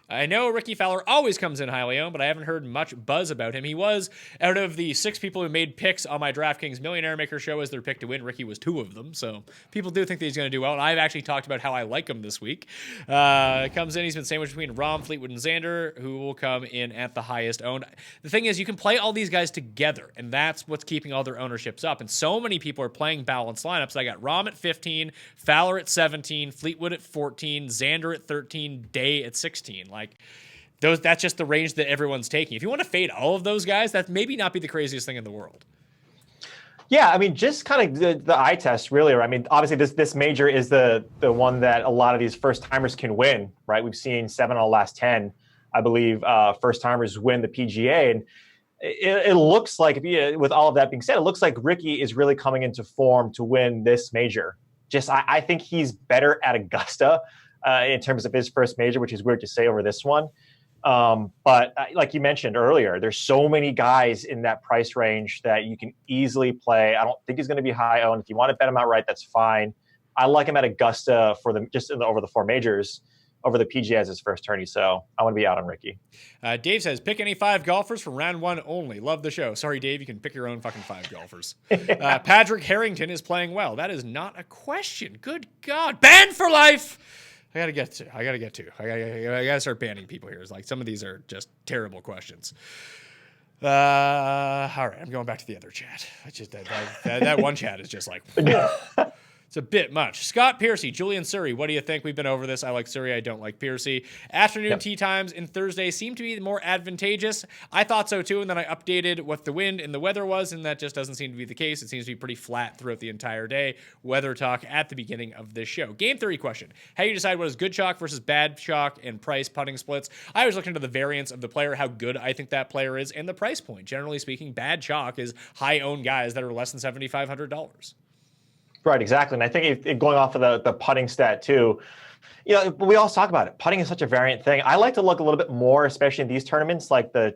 [SPEAKER 3] I know Ricky Fowler always comes in highly owned, but I haven't heard much buzz about him. He was, out of the 6 people who made picks on my DraftKings Millionaire Maker show as their pick to win, Ricky was 2 of them. So people do think that he's going to do well, and I've actually talked about how I like him this week. Comes in, he's been sandwiched between Rahm, Fleetwood, and Xander, who will come in at the highest owned. The thing is, you can play all these guys together, and that's what's keeping all their ownerships up. And so many people are playing balanced lineups. I got Rahm at 15, Fowler at 17, Fleetwood at 14, Xander at 13, Day at 16. Like, that's just the range that everyone's taking. If you want to fade all of those guys, that maybe not be the craziest thing in the world.
[SPEAKER 4] Yeah, I mean, just kind of the eye test, really. I mean, obviously, this major is the one that a lot of these first timers can win, right? We've seen 7 on the last 10, I believe, first timers win the PGA, and it looks like, with all of that being said, it looks like Ricky is really coming into form to win this major. I think he's better at Augusta in terms of his first major, which is weird to say over this one. But like you mentioned earlier, there's so many guys in that price range that you can easily play. I don't think he's going to be high owned. If you want to bet him outright, that's fine. I like him at Augusta for over the 4 majors, over the PGA as his first tourney. So I want to be out on Ricky.
[SPEAKER 3] Dave says, pick any 5 golfers from round 1 only. Love the show. Sorry, Dave, you can pick your own fucking 5 golfers. Patrick Harrington is playing well. That is not a question. Good God. Banned for life. I gotta get to. I gotta start banning people here. It's like some of these are just terrible questions. All right, I'm going back to the other chat. It's just that one chat is just like it's a bit much. Scott Piercy, Julian Surrey, what do you think? We've been over this. I like Surrey. I don't like Piercy. Afternoon tee times in Thursday seem to be more advantageous. I thought so too, and then I updated what the wind and the weather was, and that just doesn't seem to be the case. It seems to be pretty flat throughout the entire day. Weather talk at the beginning of this show. Game theory question. How do you decide what is good chalk versus bad chalk and price putting splits? I always look into the variance of the player, how good I think that player is, and the price point. Generally speaking, bad chalk is high-owned guys that are less than $7,500.
[SPEAKER 4] Right, exactly. And I think going off of the putting stat too, we always talk about it. Putting is such a variant thing. I like to look a little bit more, especially in these tournaments, like the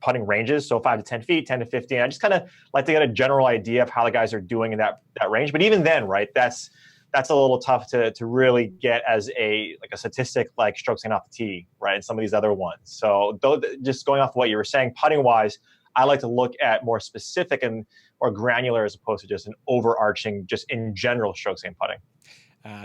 [SPEAKER 4] putting ranges, so 5 to 10 feet, 10 to 15. I just kind of like to get a general idea of how the guys are doing in that range. But even then, right, that's a little tough to really get as a statistic like strokes gained off the tee, right, and some of these other ones. So just going off of what you were saying, putting wise, I like to look at more specific and more granular as opposed to just an overarching, just in general strokes gained putting.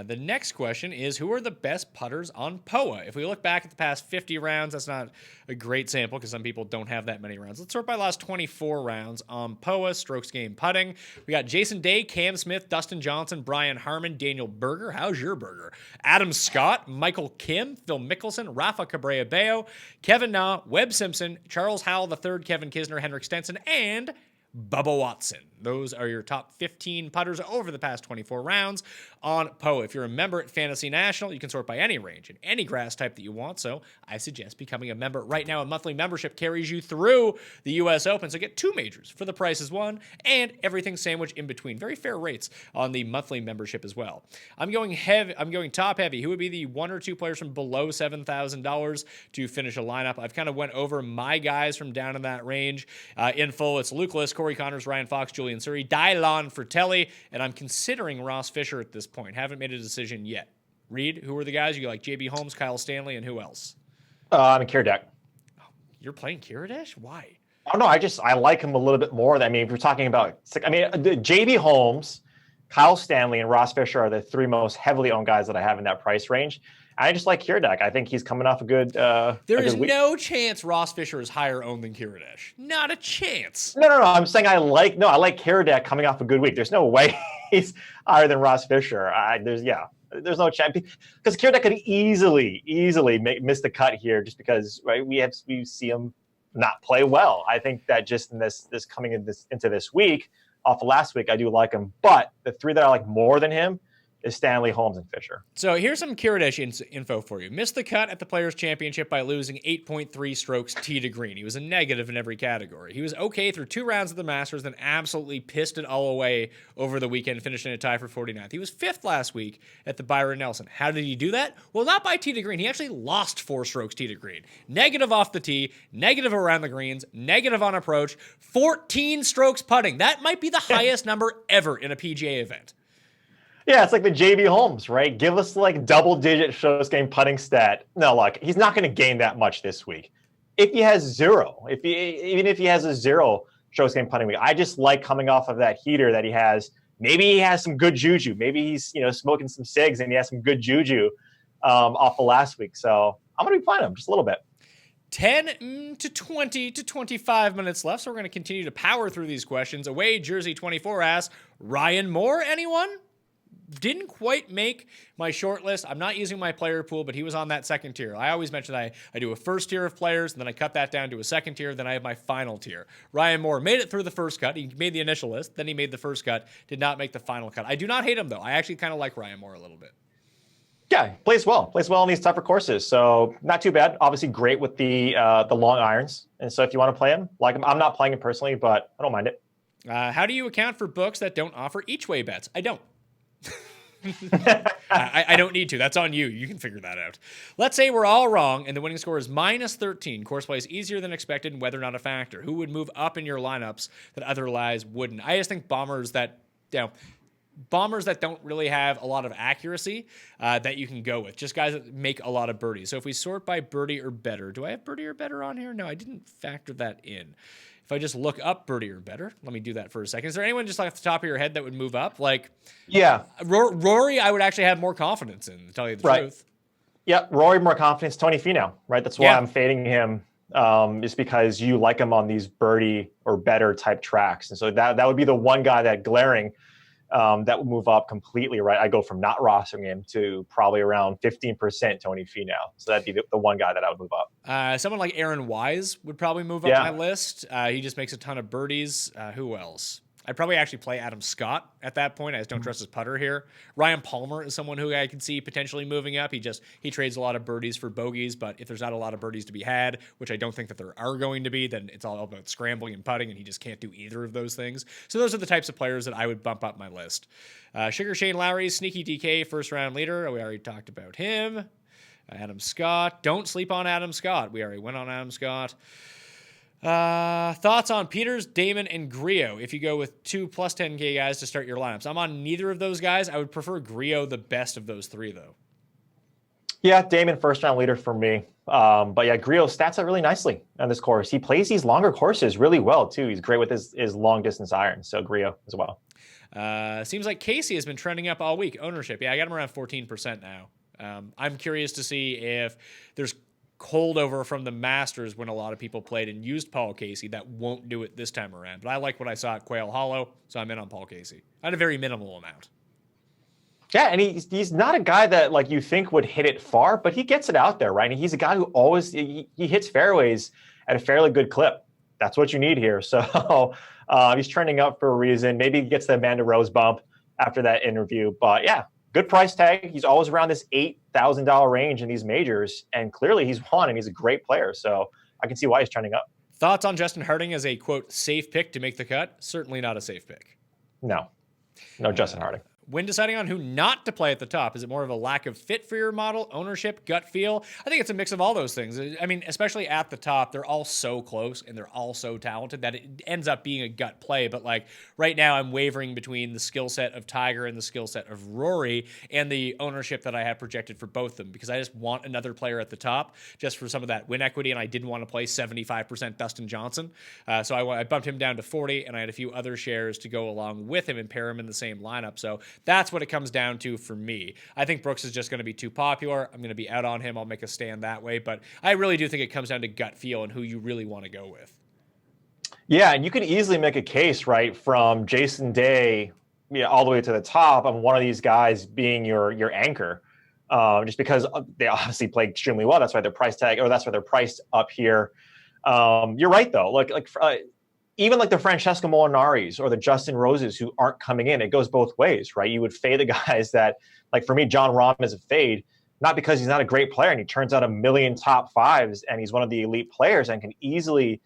[SPEAKER 3] The next question is, who are the best putters on POA? If we look back at the past 50 rounds, that's not a great sample because some people don't have that many rounds. Let's sort by last 24 rounds on POA, strokes gained putting. We got Jason Day, Cam Smith, Dustin Johnson, Brian Harmon, Daniel Berger. How's your burger? Adam Scott, Michael Kim, Phil Mickelson, Rafa Cabrera-Bello, Kevin Na, Webb Simpson, Charles Howell III, Kevin Kisner, Henrik Stenson, and Bubba Watson. Those are your top 15 putters over the past 24 rounds on Poe. If you're a member at Fantasy National, you can sort by any range and any grass type that you want. So I suggest becoming a member right now. A monthly membership carries you through the U.S. Open. So get 2 majors for the price is 1 and everything sandwiched in between. Very fair rates on the monthly membership as well. I'm going top heavy. Who would be the 1 or 2 players from below $7,000 to finish a lineup? I've kind of went over my guys from down in that range. In full, it's Luke List, Corey Connors, Ryan Fox, Julian Surrey, Dylan Fratelli, and I'm considering Ross Fisher at this point. Haven't made a decision yet. Reed, who are the guys? You like JB Holmes, Kyle Stanley, and who else?
[SPEAKER 4] I'm a Kiradech.
[SPEAKER 3] Oh, you're playing Kiradech? Why?
[SPEAKER 4] Oh no, I like him a little bit more. I mean, if you're talking about, JB Holmes, Kyle Stanley, and Ross Fisher are the 3 most heavily owned guys that I have in that price range. I just like Kiradech. I think he's coming off a good. There
[SPEAKER 3] is no chance Ross Fisher is higher owned than Kiradech. Not a chance.
[SPEAKER 4] No. I'm saying I like Kiradech coming off a good week. There's no way he's higher than Ross Fisher. There's no chance because Kiradech could easily miss the cut here just because we see him not play well. I think that just in this coming into this week off of last week, I do like him. But the 3 that I like more than him is Stanley, Holmes, and Fisher.
[SPEAKER 3] So here's some Kiradech info for you. Missed the cut at the Players' Championship by losing 8.3 strokes tee to green. He was a negative in every category. He was okay through 2 rounds of the Masters, then absolutely pissed it all away over the weekend, finishing a tie for 49th. He was 5th last week at the Byron Nelson. How did he do that? Well, not by tee to green. He actually lost 4 strokes tee to green. Negative off the tee, negative around the greens, negative on approach, 14 strokes putting. That might be the highest number ever in a PGA event.
[SPEAKER 4] Yeah, it's like the JB Holmes, right? Give us like double-digit strokes game putting stat. No, look, he's not going to gain that much this week. If he has 0, even if he has a 0 strokes game putting week, I just like coming off of that heater that he has. Maybe he has some good juju. Maybe he's smoking some cigs and he has some good juju off of last week. So I'm going to be playing him just a little bit.
[SPEAKER 3] 10 to 20 to 25 minutes left, so we're going to continue to power through these questions. Away, Jersey 24 asks, Ryan Moore, anyone? Didn't quite make my short list. I'm not using my player pool, but he was on that second tier. I always mention I do a first tier of players, and then I cut that down to a second tier, then I have my final tier. Ryan Moore made it through the first cut. He made the initial list, then he made the first cut, did not make the final cut. I do not hate him, though. I actually kind of like Ryan Moore a little bit.
[SPEAKER 4] Yeah, plays well on these tougher courses. So not too bad. Obviously great with the long irons. And so if you want to play him, like him, I'm not playing him personally, but I don't mind it.
[SPEAKER 3] How do you account for books that don't offer each way bets? I don't. I don't need to. That's on you. You can figure that out. Let's say we're all wrong and the winning score is -13. Course play is easier than expected and weather not a factor. Who would move up in your lineups that otherwise wouldn't? I just think bombers that don't really have a lot of accuracy that you can go with. Just guys that make a lot of birdies. So if we sort by birdie or better, do I have birdie or better on here? No, I didn't factor that in. If I just look up birdie or better, let me do that for a second. Is there anyone just off the top of your head that would move up? Like,
[SPEAKER 4] yeah,
[SPEAKER 3] Rory, I would actually have more confidence in, to tell you the truth.
[SPEAKER 4] Yeah, Rory, more confidence. Tony Finau, right? That's why I'm fading him. Is because you like him on these birdie or better type tracks, and so that would be the one guy that glaring. That would move up completely, right? I go from not rostering him to probably around 15% Tony Finau. So that'd be the one guy that I would move up.
[SPEAKER 3] Someone like Aaron Wise would probably move up my list. He just makes a ton of birdies. Who else? I'd probably actually play Adam Scott at that point. I just don't trust his putter here. Ryan Palmer is someone who I can see potentially moving up. He trades a lot of birdies for bogeys, but if there's not a lot of birdies to be had, which I don't think that there are going to be, then it's all about scrambling and putting, and he just can't do either of those things. So those are the types of players that I would bump up my list. Sugar Shane Lowry, sneaky DK, first round leader. We already talked about him. Adam Scott. Don't sleep on Adam Scott. We already went on Adam Scott. Thoughts on Peters, Damon, and Griot if you go with 2 plus 10K guys to start your lineups? I'm on neither of those guys. I would prefer Griot the best of those 3, though.
[SPEAKER 4] Yeah, Damon, first round leader for me. But yeah, Griot stats out really nicely on this course. He plays these longer courses really well, too. He's great with his long distance irons. So Griot as well.
[SPEAKER 3] Seems like Casey has been trending up all week. Ownership. Yeah, I got him around 14% now. I'm curious to see if there's holdover from the Masters when a lot of people played and used Paul Casey that won't do it this time around. But I like what I saw at Quail Hollow, so I'm in on Paul Casey. At a very minimal amount.
[SPEAKER 4] Yeah, and he's not a guy that like you think would hit it far, but he gets it out there, right? And he's a guy who always he hits fairways at a fairly good clip. that's what you need here. So he's trending up for a reason. Maybe he gets the Amanda Rose bump after that interview. But yeah, good price tag. He's always around this $8,000 range in these majors. And clearly he's won and he's a great player. So I can see why he's trending up.
[SPEAKER 3] Thoughts on Justin Harding as a, quote, safe pick to make the cut? Certainly not a safe pick.
[SPEAKER 4] No Justin Harding.
[SPEAKER 3] When deciding on who not to play at the top, is it more of a lack of fit for your model, ownership, gut feel? I think it's a mix of all those things. I mean, especially at the top, they're all so close and they're all so talented that it ends up being a gut play. But like right now, I'm wavering between the skill set of Tiger and the skill set of Rory and the ownership that I have projected for both of them, because I just want another player at the top just for some of that win equity, and I didn't want to play 75% Dustin Johnson. So I bumped him down to 40, and I had a few other shares to go along with him and pair him in the same lineup. So that's what it comes down to for me. I think Brooks is just going to be too popular. I'm going to be out on him. I'll make a stand that way. But I really do think it comes down to gut feel and who you really want to go with.
[SPEAKER 4] Yeah, and you could easily make a case, right, from Jason Day all the way to the top on one of these guys being your anchor, just because they obviously play extremely well. That's why they're price tag, or that's why they're priced up here. You're right, though. Even like the Francesco Molinaris or the Justin Roses who aren't coming in, it goes both ways, right? You would fade the guys that, like for me, John Rahm is a fade, not because he's not a great player and he turns out a million top fives and he's one of the elite players and can easily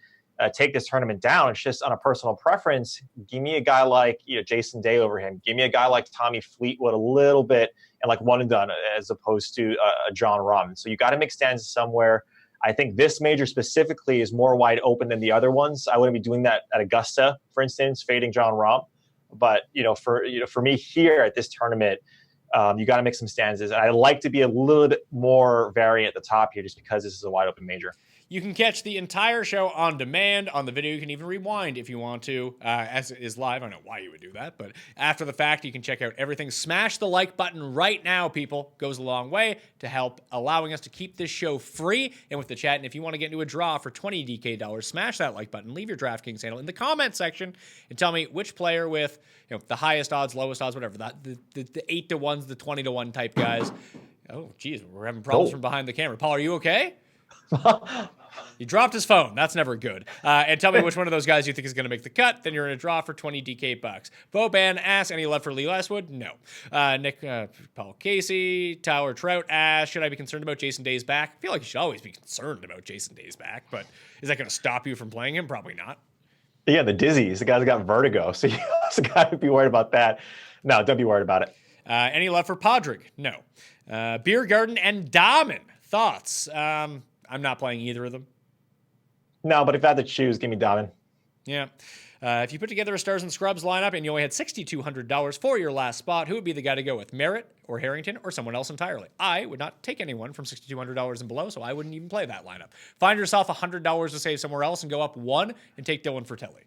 [SPEAKER 4] take this tournament down. It's just on a personal preference. Give me a guy like Jason Day over him. Give me a guy like Tommy Fleetwood a little bit and like one and done as opposed to a John Rahm. So you got to make stands somewhere. I think this major specifically is more wide open than the other ones. I wouldn't be doing that at Augusta, for instance, fading John Rahm. But for me here at this tournament, you got to make some stances. And I like to be a little bit more varied at the top here, just because this is a wide open major.
[SPEAKER 3] You can catch the entire show on demand on the video. You can even rewind if you want to, as it is live. I don't know why you would do that, but after the fact, you can check out everything. Smash the like button right now, people. Goes a long way to help allowing us to keep this show free and with the chat. And if you want to get into a draw for $20 DK, smash that like button. Leave your DraftKings handle in the comment section and tell me which player with the highest odds, lowest odds, whatever, the 8 to 1s, the 20 to 1 type guys. Oh, geez, we're having problems from behind the camera. Paul, are you okay? He dropped his phone. That's never good. And tell me which one of those guys you think is going to make the cut. Then you're in a draw for 20 DK bucks. Boban asks, any love for Lee Westwood? No. Nick, Paul Casey, Tyler Trout asks, should I be concerned about Jason Day's back? I feel like you should always be concerned about Jason Day's back, but is that going to stop you from playing him? Probably not. Yeah,
[SPEAKER 4] the dizzies. The guy's got vertigo. So you also got to be worried about that. No, don't be worried about it.
[SPEAKER 3] Any love for Podrick? No. Beer Garden and Dahmen. Thoughts? I'm not playing either of them.
[SPEAKER 4] No, but if I had to choose, give me Dahmen.
[SPEAKER 3] Yeah. If you put together a Stars and Scrubs lineup and you only had $6,200 for your last spot, who would be the guy to go with? Merritt or Harrington or someone else entirely? I would not take anyone from $6,200 and below, so I wouldn't even play that lineup. Find yourself $100 to save somewhere else and go up one and take Dylan Fratelli.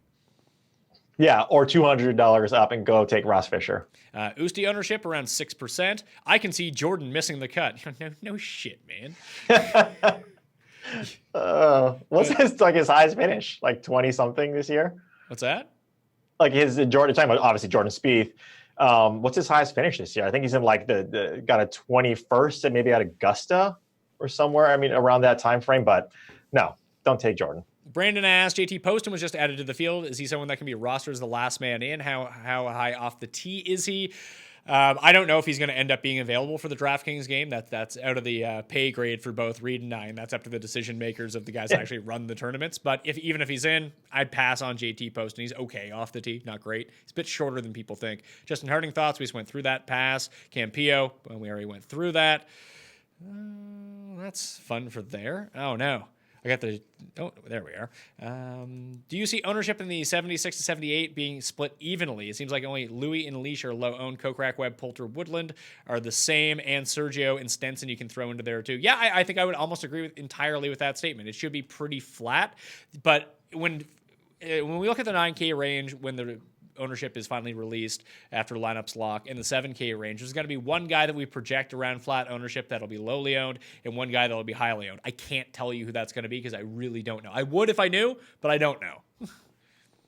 [SPEAKER 4] Yeah, or $200 up and go take Ross Fisher.
[SPEAKER 3] Usti ownership around 6%. I can see Jordan missing the cut. No shit, man.
[SPEAKER 4] What's his highest finish? Like 20 something this year?
[SPEAKER 3] What's that?
[SPEAKER 4] Like his Jordan, talking about obviously Jordan Spieth. What's his highest finish this year? I think he's in like got a 21st and maybe at Augusta or somewhere. I mean, around that time frame. But no, don't take Jordan.
[SPEAKER 3] Brandon asked, JT Poston was just added to the field. Is he someone that can be rostered as the last man in? How high off the tee is he? I don't know if he's going to end up being available for the DraftKings game. That's out of the pay grade for both Reed and I, and that's up to the decision makers of the guys that actually run the tournaments. But even if he's in, I'd pass on JT Poston. He's okay off the tee, not great. He's a bit shorter than people think. Justin Harding thoughts. We just went through that. Pass. Campillo. Well, we already went through that. That's fun for there. Oh no. There we are. Do you see ownership in the 76 to 78 being split evenly? It seems like only Louis and Leash are low-owned. Kokrak, Webb, Poulter, Woodland are the same, and Sergio and Stenson you can throw into there too. Yeah, I think I would almost agree entirely with that statement. It should be pretty flat, but when we look at the 9K range, when the ownership is finally released after lineups lock in the 7K range, there's going to be one guy that we project around flat ownership that'll be lowly owned and one guy that'll be highly owned. I can't tell you who that's going to be because I really don't know. I would if I knew, but I don't know.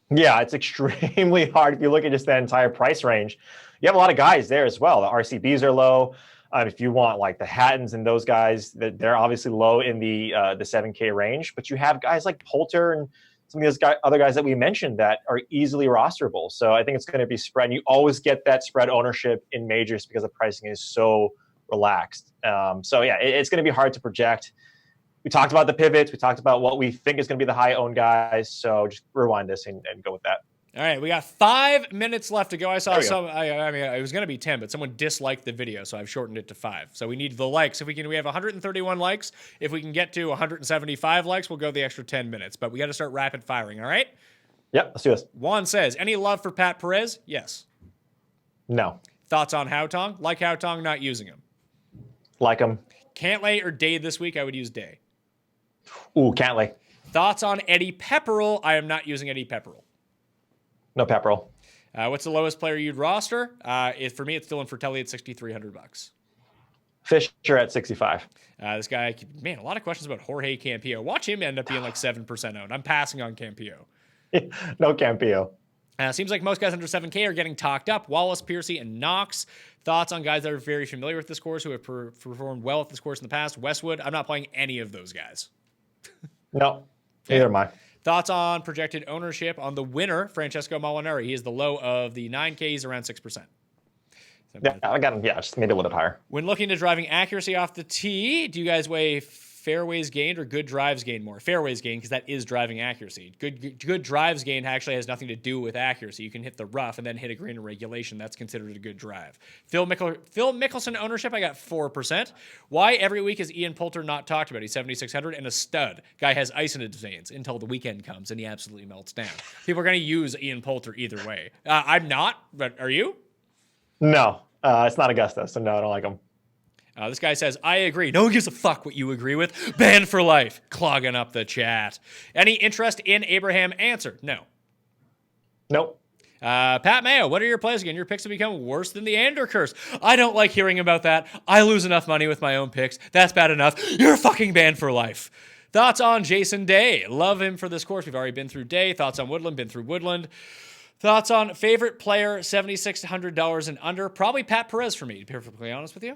[SPEAKER 4] Yeah, it's extremely hard if you look at just that entire price range. You have a lot of guys there as well. The RCBs are low. If you want like the Hattons and those guys, they're obviously low in the 7K range, but you have guys like Poulter and some of these other guys that we mentioned that are easily rosterable. So I think it's going to be spread. And you always get that spread ownership in majors because the pricing is so relaxed. So yeah, it's going to be hard to project. We talked about the pivots. We talked about what we think is going to be the high-owned guys. So just rewind this and go with that.
[SPEAKER 3] All right, we got 5 minutes left to go. I saw some. I mean, it was going to be 10, but someone disliked the video, so I've shortened it to 5. So we need the likes. If we can, we have 131 likes. If we can get to 175 likes, we'll go the extra 10 minutes. But we got to start rapid firing. All right?
[SPEAKER 4] Yep, let's do this.
[SPEAKER 3] Juan says, any love for Pat Perez? Yes.
[SPEAKER 4] No.
[SPEAKER 3] Thoughts on Haotong? Like Haotong, not using him.
[SPEAKER 4] Like him.
[SPEAKER 3] Cantlay or Day this week? I would use Day.
[SPEAKER 4] Ooh, Cantlay.
[SPEAKER 3] Thoughts on Eddie Pepperell? I am not using Eddie Pepperell.
[SPEAKER 4] No Pepperell.
[SPEAKER 3] What's the lowest player you'd roster? For me, it's Dylan Fratelli at $6,300.
[SPEAKER 4] Fisher at 65.
[SPEAKER 3] This guy, man, a lot of questions about Jorge Campillo. Watch him end up being like 7% owned. I'm passing on Campillo.
[SPEAKER 4] No Campillo.
[SPEAKER 3] Seems like most guys under 7K are getting talked up. Wallace, Piercy, and Knox. Thoughts on guys that are very familiar with this course, who have performed well at this course in the past? Westwood, I'm not playing any of those guys.
[SPEAKER 4] No, neither am I.
[SPEAKER 3] Thoughts on projected ownership on the winner, Francesco Molinari. He is the low of the 9K. He's around 6%.
[SPEAKER 4] Yeah, I got him. Yeah, just made it a little bit higher.
[SPEAKER 3] When looking to driving accuracy off the tee, do you guys weigh fairways gained or good drives gained more? Fairways gained, because that is driving accuracy. Good drives gained actually has nothing to do with accuracy. You can hit the rough and then hit a green in regulation. That's considered a good drive. Phil Mickelson ownership, I got 4%. Why every week is Ian Poulter not talked about? He's 7,600 and a stud. Guy has ice in his veins until the weekend comes and he absolutely melts down. People are going to use Ian Poulter either way. I'm not, but are you?
[SPEAKER 4] No, it's not Augusta, so no, I don't like him.
[SPEAKER 3] This guy says, I agree. No one gives a fuck what you agree with. Banned for life. Clogging up the chat. Any interest in Abraham? Answer, no.
[SPEAKER 4] Nope.
[SPEAKER 3] Pat Mayo, what are your plays again? Your picks have become worse than the Ander curse. I don't like hearing about that. I lose enough money with my own picks. That's bad enough. You're fucking banned for life. Thoughts on Jason Day? Love him for this course. We've already been through Day. Thoughts on Woodland? Been through Woodland. Thoughts on favorite player, $7,600 and under? Probably Pat Perez for me, to be perfectly honest with you.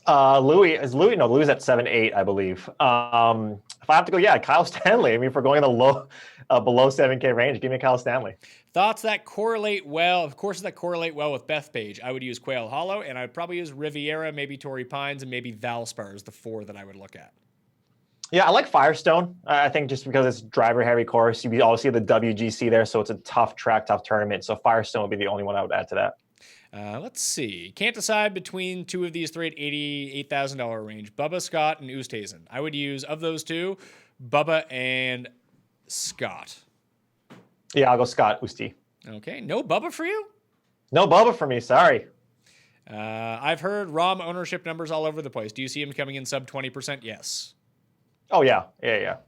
[SPEAKER 4] Louis is at 7.8, I believe. If I have to go, yeah, Kyle Stanley. I mean, if we're going in the low, below 7K range, give me Kyle Stanley.
[SPEAKER 3] Thoughts that correlate well, of course, that correlate well with Bethpage. I would use Quail Hollow, and I'd probably use Riviera, maybe Torrey Pines, and maybe Valspar is the 4 that I would look at.
[SPEAKER 4] Yeah, I like Firestone. I think just because it's driver-heavy course, you always see the WGC there, so it's a tough track, tough tournament. So Firestone would be the only one I would add to that.
[SPEAKER 3] Let's see. Can't decide between two of these three at $88,000 range. Bubba, Scott, and Oosthuizen. I would use, of those two, Bubba and Scott.
[SPEAKER 4] Yeah, I'll go Scott Oosty.
[SPEAKER 3] Okay. No Bubba for you?
[SPEAKER 4] No Bubba for me. Sorry.
[SPEAKER 3] I've heard ROM ownership numbers all over the place. Do you see him coming in sub 20%? Yes.
[SPEAKER 4] Oh, yeah. Yeah.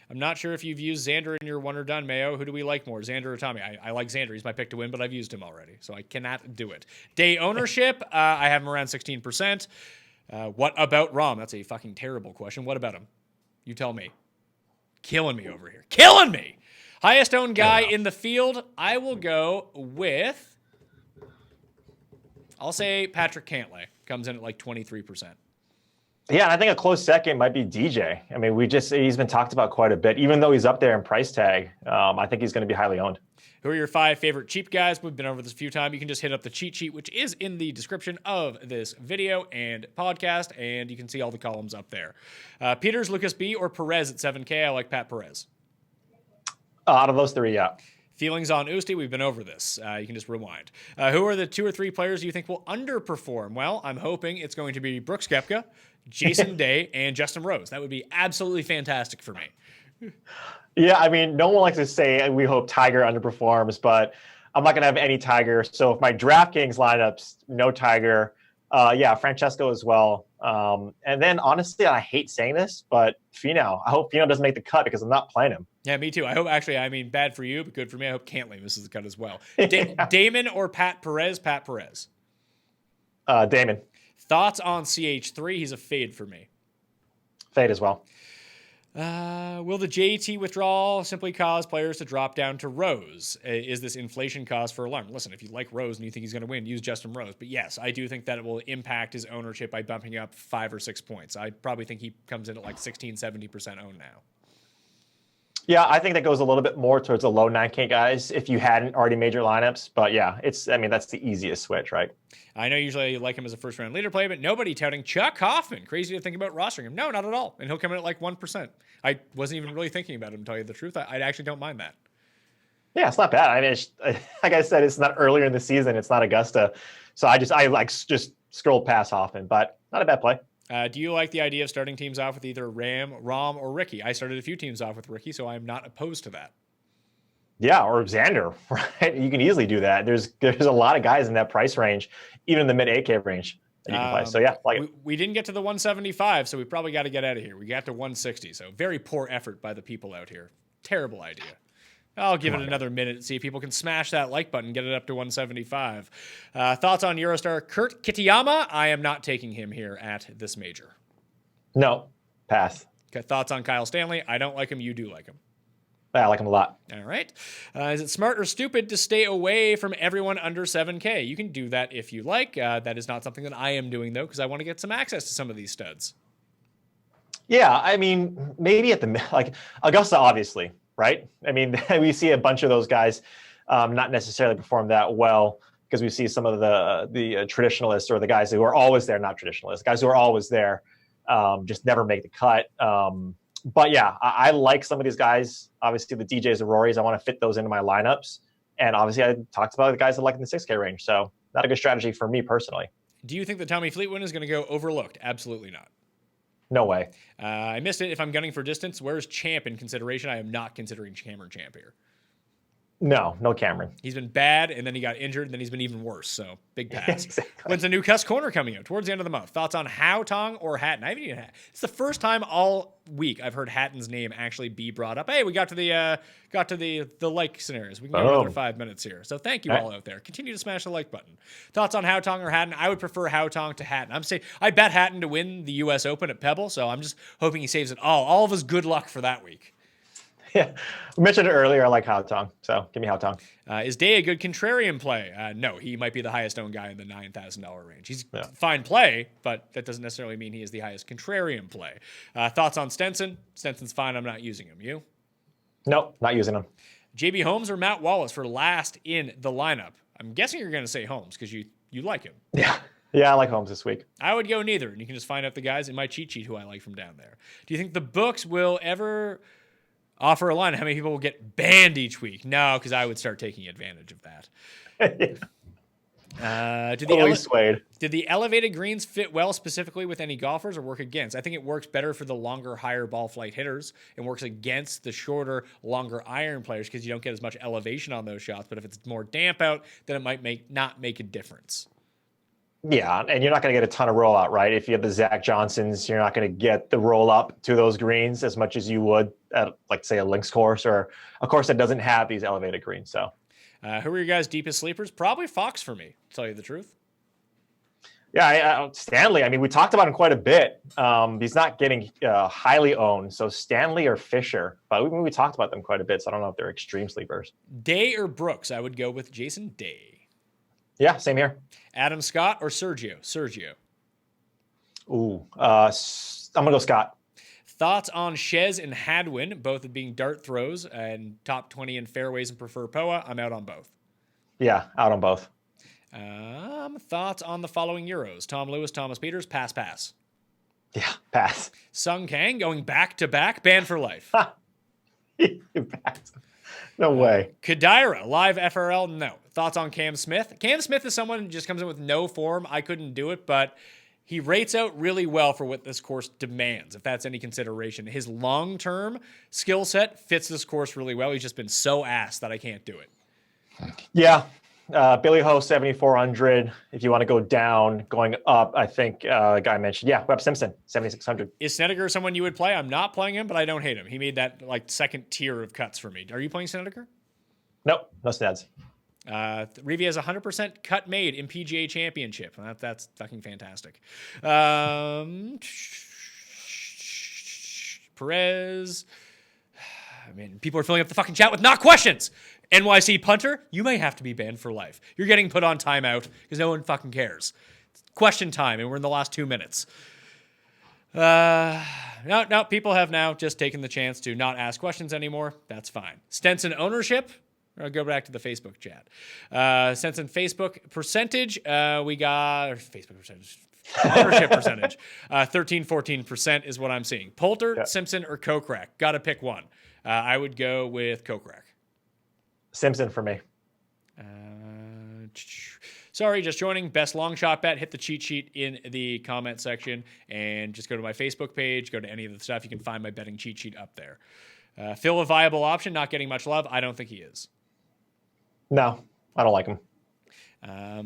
[SPEAKER 3] I'm not sure if you've used Xander in your one or done, Mayo. Who do we like more, Xander or Tommy? I like Xander. He's my pick to win, but I've used him already, so I cannot do it. Day ownership, I have him around 16%. What about Rom? That's a fucking terrible question. What about him? You tell me. Killing me over here. Killing me! Highest owned guy in the field, I will go with, I'll say Patrick Cantlay. Comes in at like 23%.
[SPEAKER 4] Yeah, and I think a close second might be DJ. I mean, he's been talked about quite a bit, even though he's up there in price tag. I think he's going to be highly owned. Who
[SPEAKER 3] are your 5 favorite cheap guys? We've been over this a few times. You can just hit up the cheat sheet, which is in the description of this video and podcast, and you can see all the columns up there. Peters, Lucas B, or Perez at 7K? I like Pat Perez.
[SPEAKER 4] Out of those 3, yeah.
[SPEAKER 3] Feelings on Usti, we've been over this. You can just rewind. Who are the 2 or 3 players you think will underperform? Well, I'm hoping it's going to be Brooks Koepka, Jason Day, and Justin Rose. That would be absolutely fantastic for me.
[SPEAKER 4] Yeah, I mean, no one likes to say we hope Tiger underperforms, but I'm not going to have any Tiger. So if my DraftKings lineups, no Tiger. Yeah, Francesco as well. And then, honestly, I hate saying this, but Finau. I hope Finau doesn't make the cut because I'm not playing him.
[SPEAKER 3] Yeah, me too. I hope, actually, I mean, bad for you, but good for me. I hope Cantlay misses the cut as well. Damon or Pat Perez? Pat Perez.
[SPEAKER 4] Damon.
[SPEAKER 3] Thoughts on CH3? He's a fade for me.
[SPEAKER 4] Fade as well.
[SPEAKER 3] Will the JT withdrawal simply cause players to drop down to Rose? Is this inflation cause for alarm? Listen, if you like Rose and you think he's going to win, use Justin Rose. But yes, I do think that it will impact his ownership by bumping up 5 or 6 points. I probably think he comes in at like 16, 70% owned now.
[SPEAKER 4] Yeah, I think that goes a little bit more towards the low 9K guys if you hadn't already made your lineups. But yeah, that's the easiest switch, right?
[SPEAKER 3] I know usually you like him as a first round leader play, but nobody touting Chuck Hoffman. Crazy to think about rostering him. No, not at all. And he'll come in at like 1%. I wasn't even really thinking about him, to tell you the truth. I actually don't mind that.
[SPEAKER 4] Yeah, it's not bad. I mean, like I said, it's not earlier in the season. It's not Augusta. So I just scrolled past Hoffman, but not a bad play.
[SPEAKER 3] Do you like the idea of starting teams off with either Rom, or Ricky? I started a few teams off with Ricky, so I'm not opposed to that.
[SPEAKER 4] Yeah, or Xander, right? You can easily do that. There's a lot of guys in that price range, even in the mid 8K range that you can play. So yeah,
[SPEAKER 3] we didn't get to the 175, so we probably got to get out of here. We got to 160, so very poor effort by the people out here. Terrible idea. I'll give it another minute and see if people can smash that like button, get it up to 175. Thoughts on Eurostar Kurt Kitayama? I am not taking him here at this major.
[SPEAKER 4] No, pass.
[SPEAKER 3] Okay, thoughts on Kyle Stanley? I don't like him. You do like him.
[SPEAKER 4] I like him a lot.
[SPEAKER 3] All right. Is it smart or stupid to stay away from everyone under 7K? You can do that if you like. That is not something that I am doing, though, because I want to get some access to some of these studs.
[SPEAKER 4] Yeah, I mean, maybe at Augusta, obviously. Right? I mean, we see a bunch of those guys not necessarily perform that well because we see some of the traditionalists or the guys who are always there, not traditionalists, guys who are always there, just never make the cut. But yeah, I like some of these guys. Obviously, the DJs and Rorys, I want to fit those into my lineups. And obviously, I talked about the guys that like in the 6K range. So not a good strategy for me personally.
[SPEAKER 3] Do you think that Tommy Fleetwood is going to go overlooked? Absolutely not.
[SPEAKER 4] No way.
[SPEAKER 3] I missed it. If I'm gunning for distance, where's Champ in consideration? I am not considering Cameron Champ here.
[SPEAKER 4] No Cameron.
[SPEAKER 3] He's been bad, and then he got injured, and then he's been even worse. So big pass.
[SPEAKER 4] Exactly.
[SPEAKER 3] When's the new Cuss Corner coming out? Towards the end of the month. Thoughts on Hao Tong or Hatton? I haven't even had. It's the first time all week I've heard Hatton's name actually be brought up. Hey, we got to the like scenarios. We can go another 5 minutes here. So thank you all out there. Continue to smash the like button. Thoughts on Hao Tong or Hatton? I would prefer Hao Tong to Hatton. I'm saying I bet Hatton to win the U.S. Open at Pebble. So I'm just hoping he saves it all. All of us good luck for that week.
[SPEAKER 4] Yeah, we mentioned it earlier. I like Hao Tong, so give me Hao Tong.
[SPEAKER 3] Is Day a good contrarian play? No, he might be the highest owned guy in the $9,000 range. He's fine play, but that doesn't necessarily mean he is the highest contrarian play. Thoughts on Stenson? Stenson's fine. I'm not using him. You?
[SPEAKER 4] Nope, not using him.
[SPEAKER 3] JB Holmes or Matt Wallace for last in the lineup? I'm guessing you're going to say Holmes because you like him.
[SPEAKER 4] Yeah, I like Holmes this week.
[SPEAKER 3] I would go neither, and you can just find out the guys in my cheat sheet who I like from down there. Do you think the books will ever offer a line? How many people will get banned each week? No, because I would start taking advantage of that. Did the elevated greens fit well specifically with any golfers or work against? I think it works better for the longer, higher ball flight hitters and works against the shorter, longer iron players because you don't get as much elevation on those shots. But if it's more damp out, then it might not make a difference.
[SPEAKER 4] Yeah, and you're not going to get a ton of rollout, right? If you have the Zach Johnsons, you're not going to get the roll up to those greens as much as you would at, like, say, a links course or a course that doesn't have these elevated greens. So,
[SPEAKER 3] who are your guys' deepest sleepers? Probably Fox for me, to tell you the truth.
[SPEAKER 4] Yeah, Stanley. I mean, we talked about him quite a bit. He's not getting highly owned, so Stanley or Fisher. But we talked about them quite a bit, so I don't know if they're extreme sleepers.
[SPEAKER 3] Day or Brooks? I would go with Jason Day.
[SPEAKER 4] Yeah, same here.
[SPEAKER 3] Adam Scott or Sergio? Sergio.
[SPEAKER 4] Ooh, I'm going to go Scott.
[SPEAKER 3] Thoughts on Shez and Hadwin, both of being dart throws and top 20 in fairways and prefer POA? I'm out on both.
[SPEAKER 4] Yeah, out on both.
[SPEAKER 3] Thoughts on the following Euros? Tom Lewis, Thomas Peters, pass.
[SPEAKER 4] Yeah, pass.
[SPEAKER 3] Sung Kang going back-to-back, banned for life.
[SPEAKER 4] Pass. No way.
[SPEAKER 3] Kadira, live FRL, no. Thoughts on Cam Smith? Cam Smith is someone who just comes in with no form. I couldn't do it, but he rates out really well for what this course demands, if that's any consideration. His long-term skill set fits this course really well. He's just been so ass that I can't do it.
[SPEAKER 4] Yeah. Billy Ho, 7,400. If you want to go down, going up, I think the guy mentioned, Webb Simpson, 7,600.
[SPEAKER 3] Is Snedeker someone you would play? I'm not playing him, but I don't hate him. He made that like second tier of cuts for me. Are you playing Snedeker?
[SPEAKER 4] Nope, no Sneds.
[SPEAKER 3] Revi has 100% cut made in PGA Championship. That's fucking fantastic. Perez. I mean, people are filling up the fucking chat with not questions. NYC punter, you may have to be banned for life. You're getting put on timeout because no one fucking cares. It's question time, and we're in the last 2 minutes. No, people have now just taken the chance to not ask questions anymore. That's fine. Stenson ownership. I'll go back to the Facebook chat. Stenson Facebook percentage. We got Facebook percentage. Ownership percentage. 13-14% is what I'm seeing. Poulter,
[SPEAKER 4] Yeah.
[SPEAKER 3] Simpson, or Kokrak. Got to pick one. I would go with Kokrak.
[SPEAKER 4] Simpson for me.
[SPEAKER 3] Sorry, just joining. Best long shot bet. Hit the cheat sheet in the comment section and just go to my Facebook page. Go to any of the stuff. You can find my betting cheat sheet up there. Phil, a viable option. Not getting much love. I don't think he is.
[SPEAKER 4] No, I don't like him.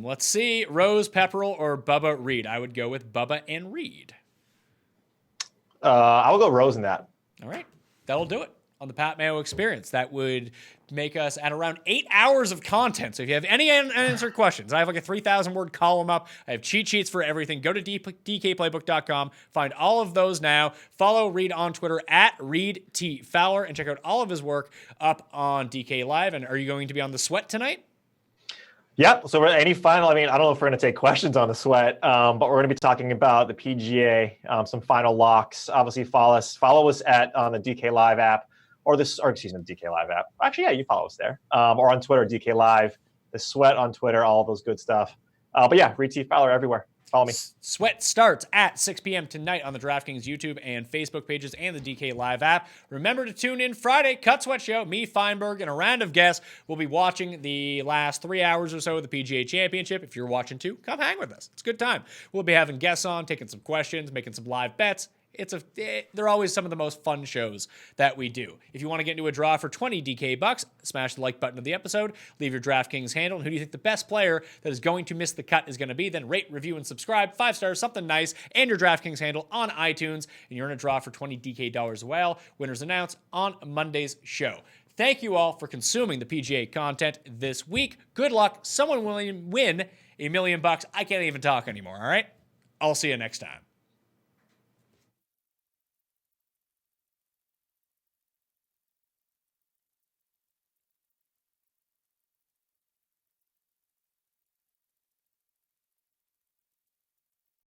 [SPEAKER 3] Let's see. Rose, Pepperell, or Bubba Reid. I would go with Bubba and Reid.
[SPEAKER 4] I will go Rose in that.
[SPEAKER 3] All right. That'll do it on the Pat Mayo Experience. That would make us at around 8 hours of content. So if you have any unanswered questions, I have like a 3,000-word column up. I have cheat sheets for everything. Go to dkplaybook.com. Find all of those now. Follow Reid on Twitter at Reid T. Fowler and check out all of his work up on DK Live. And are you going to be on the Sweat tonight?
[SPEAKER 4] Yep. So any final, I don't know if we're going to take questions on the Sweat, but we're going to be talking about the PGA, some final locks. Obviously, follow us on the DK Live app. The DK Live app. Actually, yeah, you follow us there. Or on Twitter, DK Live, the Sweat on Twitter, all those good stuff. But yeah, Reid T. Fowler everywhere. Follow me.
[SPEAKER 3] Sweat starts at 6 p.m. tonight on the DraftKings YouTube and Facebook pages and the DK Live app. Remember to tune in Friday, Cut Sweat Show. Me, Feinberg, and a round of guests will be watching the last 3 hours or so of the PGA Championship. If you're watching too, come hang with us. It's a good time. We'll be having guests on, taking some questions, making some live bets. They're always some of the most fun shows that we do. If you want to get into a draw for 20 DK bucks, smash the like button of the episode, leave your DraftKings handle, and who do you think the best player that is going to miss the cut is going to be? Then rate, review, and subscribe. 5 stars, something nice, and your DraftKings handle on iTunes, and you're in a draw for 20 DK dollars as well. Winners announced on Monday's show. Thank you all for consuming the PGA content this week. Good luck. Someone will win $1 million. I can't even talk anymore, all right? I'll see you next time.